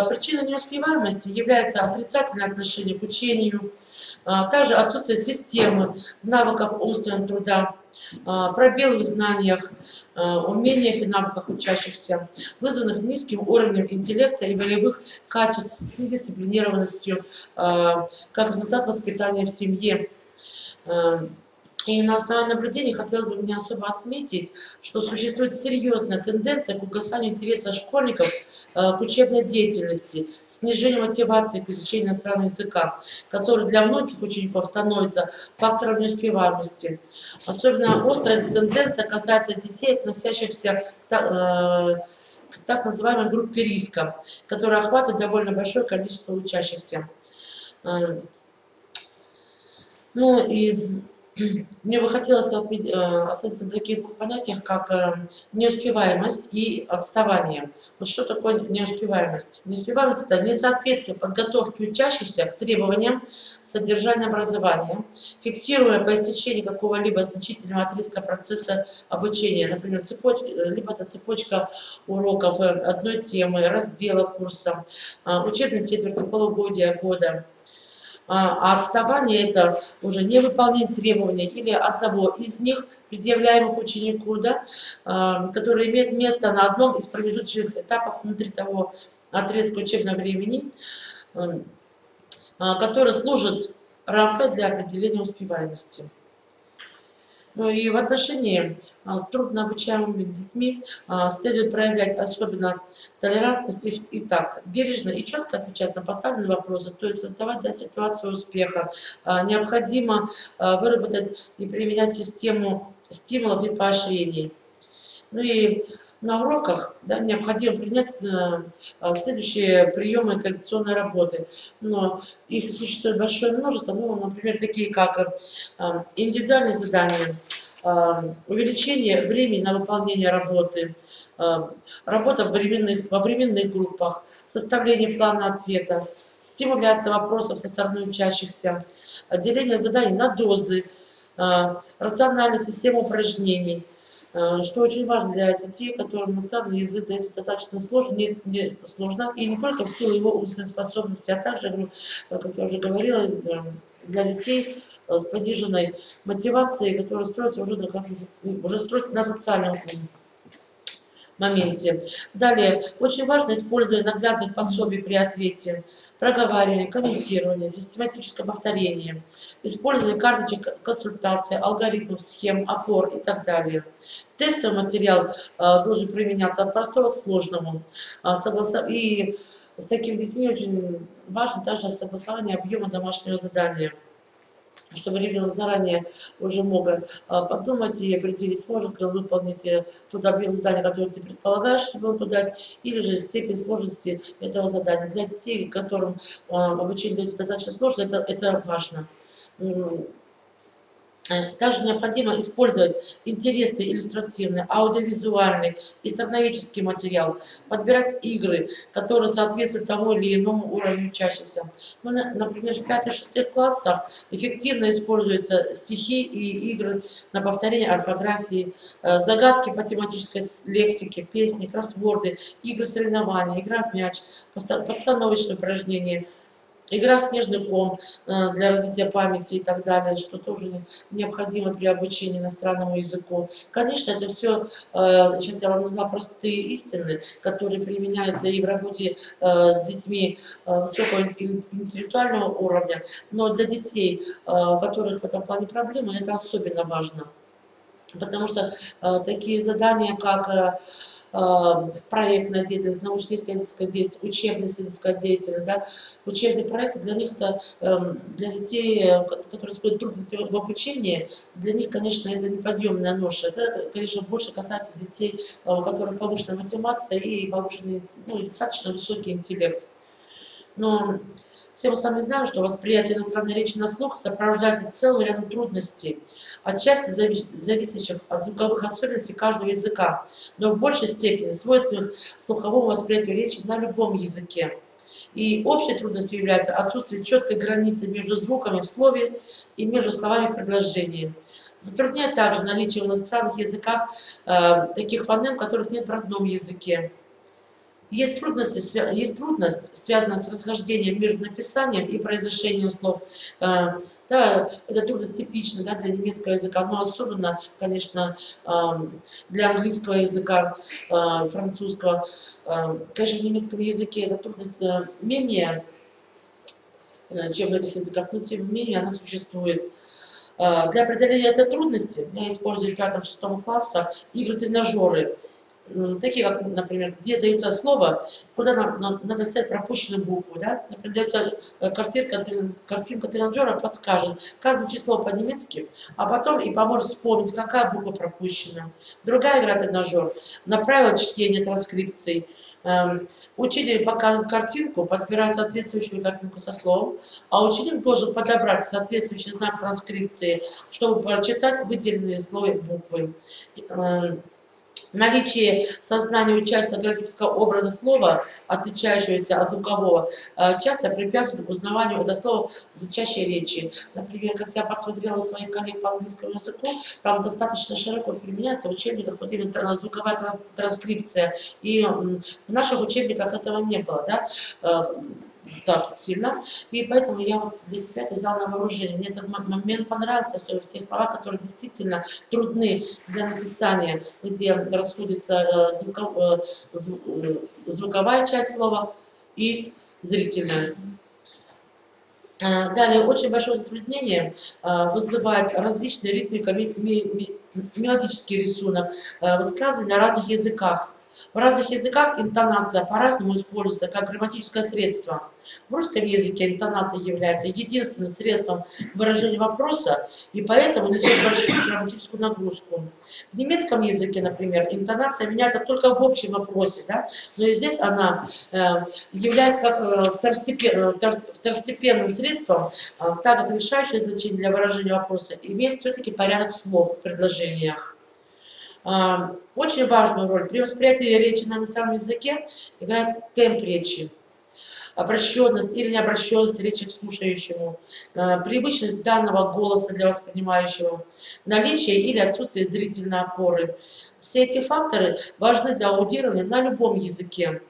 Причиной неуспеваемости является отрицательное отношение к учению, также отсутствие системы, навыков умственного труда, пробелы в знаниях, умениях и навыках учащихся, вызванных низким уровнем интеллекта и волевых качеств, недисциплинированностью, как результат воспитания в семье. И на основании наблюдений хотелось бы мне особо отметить, что существует серьезная тенденция к угасанию интереса школьников к учебной деятельности, снижению мотивации к изучению иностранного языка, который для многих учеников становится фактором неуспеваемости. Особенно острая тенденция касается детей, относящихся к так называемой группе риска, которая охватывает довольно большое количество учащихся. Ну и мне бы хотелось остановиться на таких двух понятиях, как неуспеваемость и отставание. Вот что такое неуспеваемость? Неуспеваемость – это несоответствие подготовки учащихся к требованиям содержания образования, фиксируя по истечении какого-либо значительного отрезка процесса обучения, например, либо это цепочка уроков одной темы, раздела курса, учебной четверти, полугодия, года. А отставание – это уже невыполнение требований или одного из них, предъявляемых ученику, да, который имеет место на одном из промежуточных этапов внутри того отрезка учебного времени, который служит рамкой для определения успеваемости. Ну и в отношении с труднообучаемыми детьми следует проявлять особенно толерантность и такт, бережно и четко отвечать на поставленные вопросы, то есть создавать ситуацию успеха. Необходимо выработать и применять систему стимулов и поощрений. Ну и на уроках необходимо принять следующие приемы коррекционной работы. Но их существует большое множество, например, такие как индивидуальные задания, увеличение времени на выполнение работы, работа во временных группах, составление плана ответа, стимуляция вопросов со стороны учащихся, деление заданий на дозы, рациональная система упражнений, что очень важно для детей, которым иностранный язык дается достаточно сложно и не только в силу его умственных способностей, а также, как я уже говорила, для детей с пониженной мотивацией, которая строится уже строится на социальном моменте. Далее, очень важно использовать наглядных пособий при ответе, проговаривание, комментирование, систематическое повторение, использование карточек консультации, алгоритмов, схем, опор и так далее. Тестовый материал должен применяться от простого к сложному. И с такими детьми очень важно также согласование объема домашнего задания, чтобы ребенок заранее уже мог подумать и определить, сможет ли он выполнить тот объем задания, который ты предполагаешь ребенку дать, или же степень сложности этого задания. Для детей, которым обучение дается достаточно сложно, это важно. Также необходимо использовать интересный, иллюстративный, аудиовизуальный и сценографический материал, подбирать игры, которые соответствуют тому или иному уровню учащихся. Например, в 5-6 классах эффективно используются стихи и игры на повторение орфографии, загадки по тематической лексике, песни, кроссворды, игры соревнования, игра в мяч, подстановочные упражнения, игра в снежный ком для развития памяти и так далее, что тоже необходимо при обучении иностранному языку. Конечно, это все, сейчас я вам назвала простые истины, которые применяются и в работе с детьми высокого интеллектуального уровня, но для детей, у которых в этом плане проблемы, это особенно важно. Потому что такие задания, как проектная деятельность, научно-исследовательская деятельность, учебно-исследовательская деятельность, учебные проекты, для них это, для детей, которые испытывают трудности в обучении, для них, конечно, это неподъемная ноша. Это, конечно, больше касается детей, у которых повышенная мотивация и повышенный, достаточно высокий интеллект. Но все мы с вами знаем, что восприятие иностранной речи на слух сопровождается целым рядом трудностей, отчасти зависящих от звуковых особенностей каждого языка, но в большей степени свойственных слуховому восприятию речи на любом языке. И общей трудностью является отсутствие четкой границы между звуками в слове и между словами в предложении. Затрудняет также наличие в иностранных языках таких фонем, которых нет в родном языке. Есть трудность, связанная с расхождением между написанием и произношением слов. Да, эта трудность типична, для немецкого языка, но особенно, конечно, для английского языка, французского. Конечно, в немецком языке эта трудность менее, чем в этих языках, но тем не менее она существует. Для преодоления этой трудности я использую в 5-6 классах игры-тренажеры, такие как, например, где дается слово, куда надо ставить пропущенную букву. Да? Например, дается картинка тренажера, подскажет, как звучит слово по-немецки, а потом и поможет вспомнить, какая буква пропущена. Другая игра-тренажер на правила чтения транскрипций. Учитель показывает картинку, подбирает соответствующую картинку со словом, а ученик должен подобрать соответствующий знак транскрипции, чтобы прочитать выделенные слова буквы. Наличие сознания участия графического образа слова, отличающегося от звукового, часто препятствует узнаванию этого слова в звучащей речи. Например, как я посмотрела у своих коллег по английскому языку, там достаточно широко применяется в учебниках вот именно звуковая транскрипция. И в наших учебниках этого не было, да, так сильно, и поэтому я вот для себя это взяла на вооружение. Мне этот момент понравился, особенно те слова, которые действительно трудны для написания, где расходится звуковая часть слова и зрительная. Далее, очень большое затруднение вызывает различные ритмика, мелодический рисунок, высказывания на разных языках. В разных языках интонация по-разному используется как грамматическое средство. В русском языке интонация является единственным средством выражения вопроса и поэтому несет большую грамматическую нагрузку. В немецком языке, например, интонация меняется только в общем вопросе, да? Но и здесь она является как второстепенным средством, так как решающее значение для выражения вопроса имеет все-таки порядок слов в предложениях. Очень важную роль при восприятии речи на иностранном языке играет темп речи, обращенность или необращенность речи к слушающему, привычность данного голоса для воспринимающего, наличие или отсутствие зрительной опоры. Все эти факторы важны для аудирования на любом языке.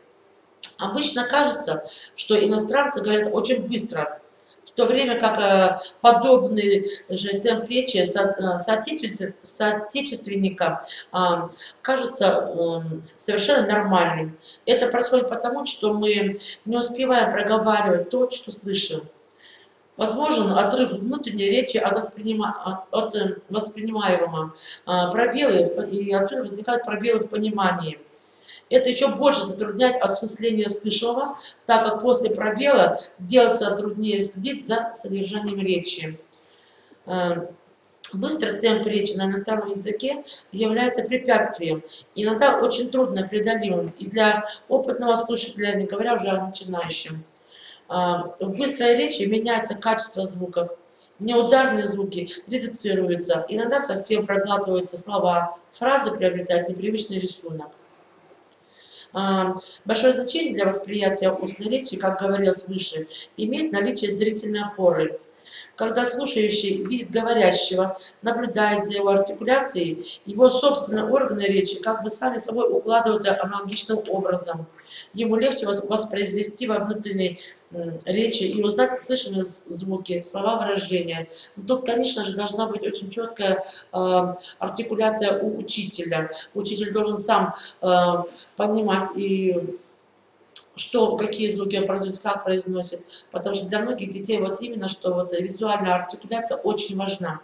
Обычно кажется, что иностранцы говорят очень быстро, в то время как подобный же темп речи соотечественника кажется совершенно нормальным. Это происходит потому, что мы не успеваем проговаривать то, что слышим. Возможен отрыв внутренней речи от воспринимаемого, пробелы, и отсюда возникают пробелы в понимании. Это еще больше затрудняет осмысление слышимого, так как после пробела делается труднее следить за содержанием речи. Быстрый темп речи на иностранном языке является препятствием, иногда очень трудно преодолимым и для опытного слушателя, не говоря уже о начинающем. В быстрой речи меняется качество звуков, неударные звуки редуцируются, иногда совсем проглатываются слова, фразы приобретают непривычный рисунок. Большое значение для восприятия устной речи, как говорилось выше, имеет наличие зрительной опоры. Когда слушающий видит говорящего, наблюдает за его артикуляцией, его собственные органы речи как бы сами собой укладываются аналогичным образом. Ему легче воспроизвести во внутренней речи и узнать слышимые звуки, слова, выражения. Тут, конечно же, должна быть очень четкая артикуляция у учителя. Учитель должен сам понимать какие звуки он произносит, как произносит. Потому что для многих детей вот именно, что вот визуальная артикуляция очень важна.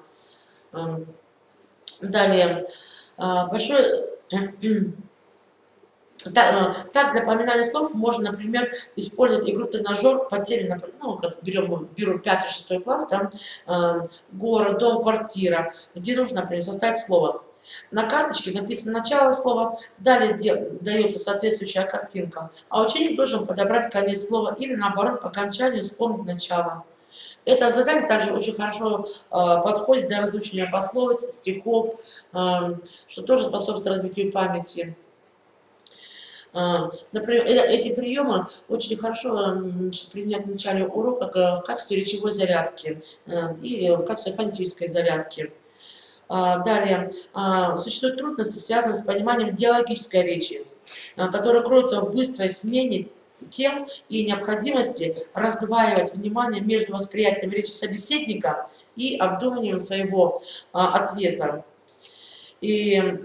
Далее, Так, для поминания слов можно, например, использовать игру-тренажер по теме, ну, беру 5-6 класс, да, город, дом, квартира, где нужно, например, составить слово. На карточке написано начало слова, далее дается соответствующая картинка, а ученик должен подобрать конец слова или, наоборот, по окончанию вспомнить начало. Это задание также очень хорошо подходит для разучивания пословиц, стихов, что тоже способствует развитию памяти. Например, эти приемы очень хорошо применять в начале урока в качестве речевой зарядки и в качестве фонетической зарядки. Далее, существуют трудности, связанные с пониманием диалогической речи, которые кроются в быстрой смене тем и необходимости раздваивать внимание между восприятием речи собеседника и обдумыванием своего ответа. И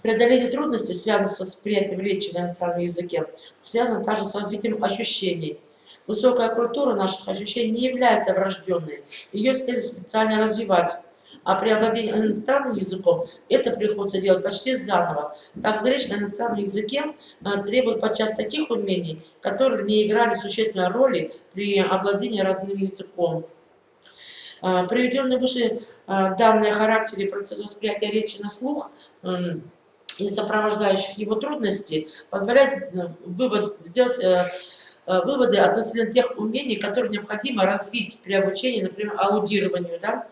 преодоление трудностей, связанных с восприятием речи на иностранном языке, связано также с развитием ощущений. Высокая культура наших ощущений не является врожденной, ее следует специально развивать. А при овладении иностранным языком это приходится делать почти заново. Так как речь на иностранном языке требует подчас таких умений, которые не играли существенной роли при овладении родным языком. Приведенные выше данные о характере процесса восприятия речи на слух и сопровождающих его трудностей позволяет сделать выводы относительно тех умений, которые необходимо развить при обучении, например, аудированию. Да?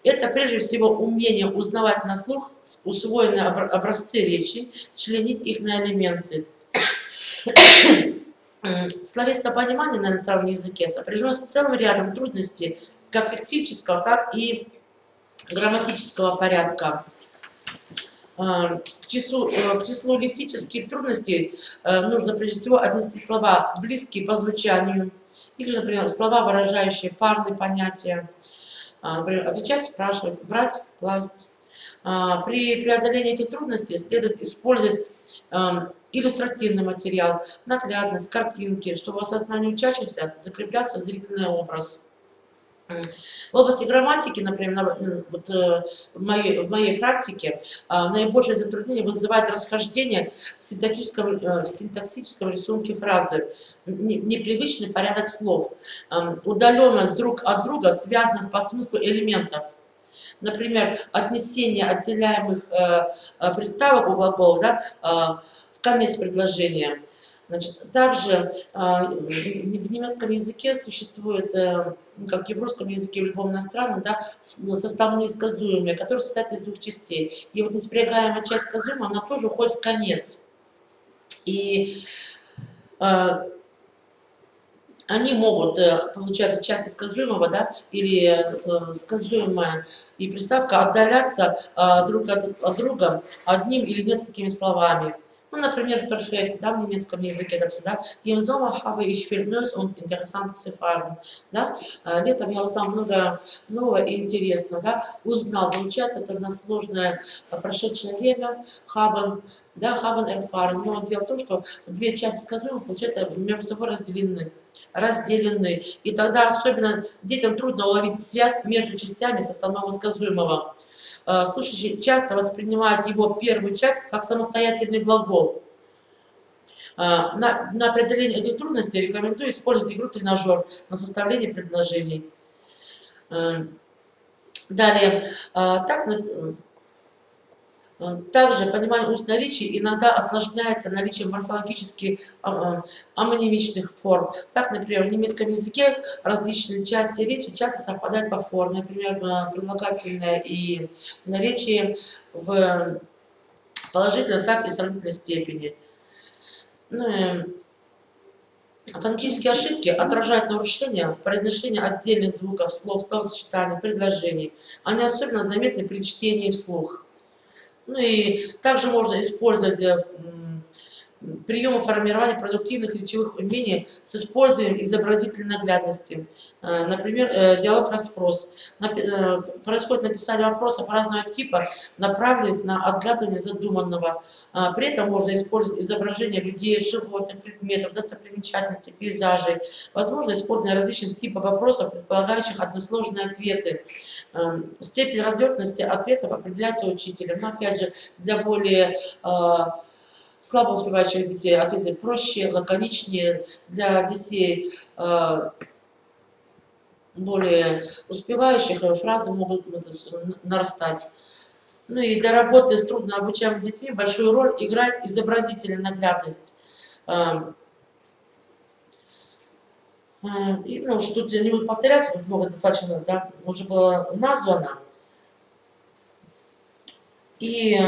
Это прежде всего умение узнавать на слух усвоенные образцы речи, членить их на элементы. Словесное понимание на иностранном языке сопряжено с целым рядом трудностей, как лексического, так и грамматического порядка. К числу лексических трудностей нужно прежде всего отнести слова, близкие по звучанию, или, например, слова, выражающие парные понятия. Например, отвечать, спрашивать, брать, класть. При преодолении этих трудностей следует использовать иллюстративный материал, наглядность, картинки, чтобы в осознании учащихся закреплялся зрительный образ. В области грамматики, например, вот, в моей практике наибольшее затруднение вызывает расхождение в синтаксическом рисунке фразы, непривычный порядок слов, удаленность друг от друга связанных по смыслу элементов. Например, отнесение отделяемых приставок у глаголов, да, в конец предложения. Значит, также в немецком языке существует, как и в русском языке, в любом иностранном, да, составные сказуемые, которые состоят из двух частей. И вот неспрягаемая часть сказуемая, она тоже уходит в конец. И они могут, получается, часть сказуемого, да, или сказуемая и приставка отдаляться друг от друга одним или несколькими словами. Ну, например, в перфекте, да, в немецком языке, допустим, да, «Im Sommer habe ich viel Neues und Interessantes erfahren», да, летом я узнал много нового и интересного, да, узнал, получается, это односложное прошедшее время, haben, да, haben erfahren, но дело в том, что две части сказуемых, получается, между собой разделены. И тогда особенно детям трудно уловить связь между частями составного сказуемого. Слушающий часто воспринимает его первую часть как самостоятельный глагол. На преодоление этих трудностей рекомендую использовать игру «Тренажер» на составление предложений. Далее, также понимание устной речи иногда осложняется наличием морфологически амонимичных форм. Так, например, в немецком языке различные части речи часто совпадают по форме. Например, прилагательное и наречие в положительной, так и сравнительной степени. Фонетические ошибки отражают нарушения в произношении отдельных звуков, слов, словосочетаний, предложений. Они особенно заметны при чтении вслух. Ну и также можно использовать приемы формирования продуктивных речевых умений с использованием изобразительной наглядности. Например, диалог-расспрос. Происходит написание вопросов разного типа, направленных на отгадывание задуманного. При этом можно использовать изображение людей, животных, предметов, достопримечательностей, пейзажей. Возможно использование различных типов вопросов, предполагающих односложные ответы. Степень развертности ответов определяется учителем. Но опять же, для более слабо успевающих детей ответы проще, лаконичнее, для детей более успевающих фразы могут нарастать. Ну и для работы с труднообучаемыми детьми большую роль играет изобразительная наглядность. И, ну, что тут не буду повторяться, тут много достаточно, да, уже было названо. И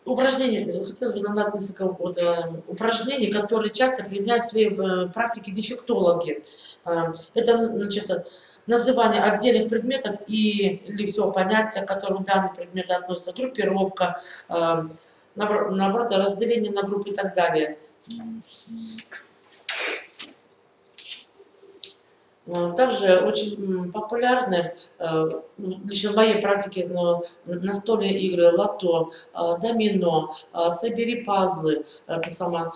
упражнения, хотелось бы назвать несколько упражнений, которые часто применяют в своей практике дефектологи. Это, значит, называние отдельных предметов или всего понятия, к которому данные предметы относятся, группировка, наоборот, разделение на группы и так далее. Также очень популярны, лично в моей практике, настольные игры, лото, домино, собери пазлы, это самое,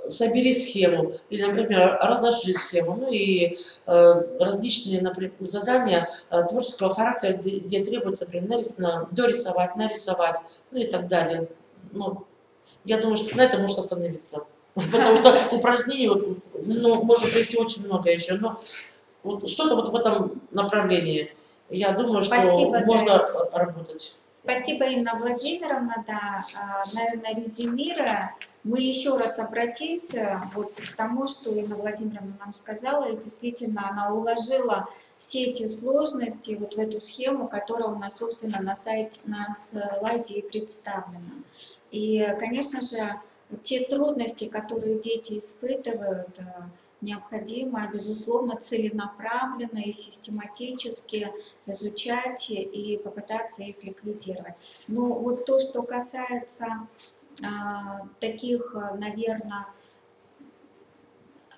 собери схему, или, например, разложи схему, ну и различные, например, задания творческого характера, где требуется, например, дорисовать, нарисовать, ну и так далее. Ну, я думаю, что на этом можно остановиться. Потому что упражнений ну, можно привести очень много еще, но вот что-то вот в этом направлении, я думаю, что Спасибо, можно да. работать. Спасибо, Инна Владимировна. Да, наверное, резюмируя, мы еще раз обратимся вот к тому, что Инна Владимировна нам сказала, и действительно она уложила все эти сложности вот в эту схему, которая у нас, собственно, на сайте, на слайде и представлена. И, конечно же, те трудности, которые дети испытывают, необходимо, безусловно, целенаправленно и систематически изучать и попытаться их ликвидировать. Но вот то, что касается таких, наверное,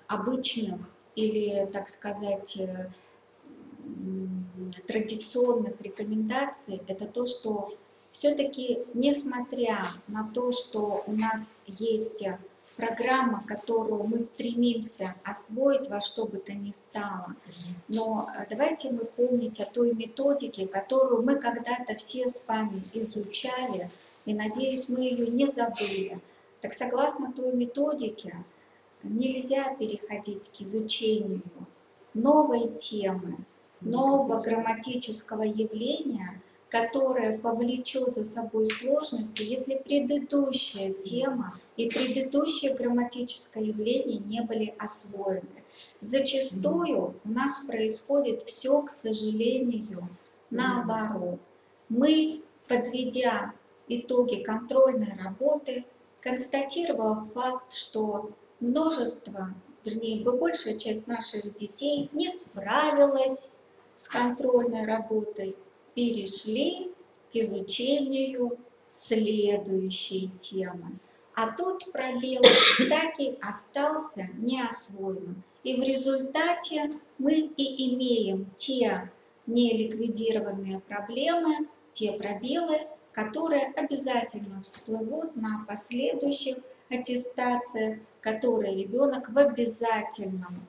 обычных или, так сказать, традиционных рекомендаций, это то, что все-таки, несмотря на то, что у нас есть программа, которую мы стремимся освоить во что бы то ни стало, но давайте мы помнить о той методике, которую мы когда-то все с вами изучали, и, надеюсь, мы ее не забыли. Так согласно той методике, нельзя переходить к изучению новой темы, нового грамматического явления, которое повлечет за собой сложности, если предыдущая тема и предыдущее грамматическое явление не были освоены. Зачастую у нас происходит все, к сожалению, наоборот. Мы, подведя итоги контрольной работы, констатировав факт, что множество, вернее, большая часть наших детей не справилась с контрольной работой, перешли к изучению следующей темы. А тот пробел так и остался неосвоенным. И в результате мы и имеем те неликвидированные проблемы, те пробелы, которые обязательно всплывут на последующих аттестациях, которые ребенок в обязательном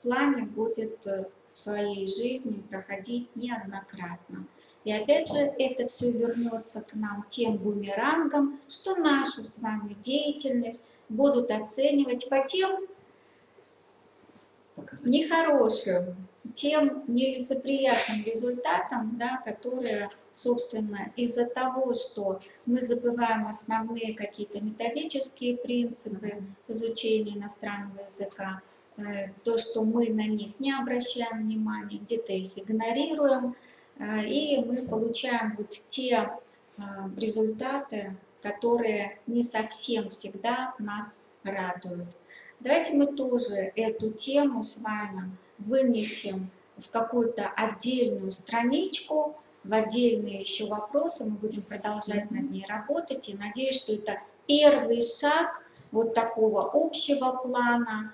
плане будет в своей жизни проходить неоднократно. И опять же, это все вернется к нам тем бумерангом, что нашу с вами деятельность будут оценивать по тем нехорошим, тем нелицеприятным результатам, которые, собственно, из-за того, что мы забываем основные какие-то методические принципы изучения иностранного языка, то, что мы на них не обращаем внимания, где-то их игнорируем, и мы получаем вот те результаты, которые не совсем всегда нас радуют. Давайте мы тоже эту тему с вами вынесем в какую-то отдельную страничку, в отдельные еще вопросы, мы будем продолжать над ней работать, и надеюсь, что это первый шаг вот такого общего плана,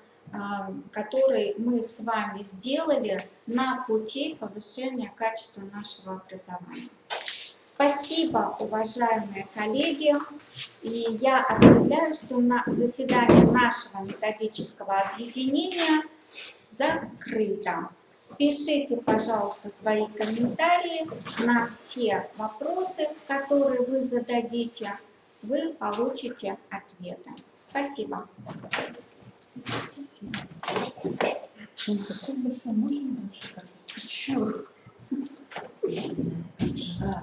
который мы с вами сделали на пути повышения качества нашего образования. Спасибо, уважаемые коллеги. И я объявляю, что заседание нашего методического объединения закрыто. Пишите, пожалуйста, свои комментарии на все вопросы, которые вы зададите. Вы получите ответы. Спасибо. Спасибо большое. Можно дальше? Чё? Да,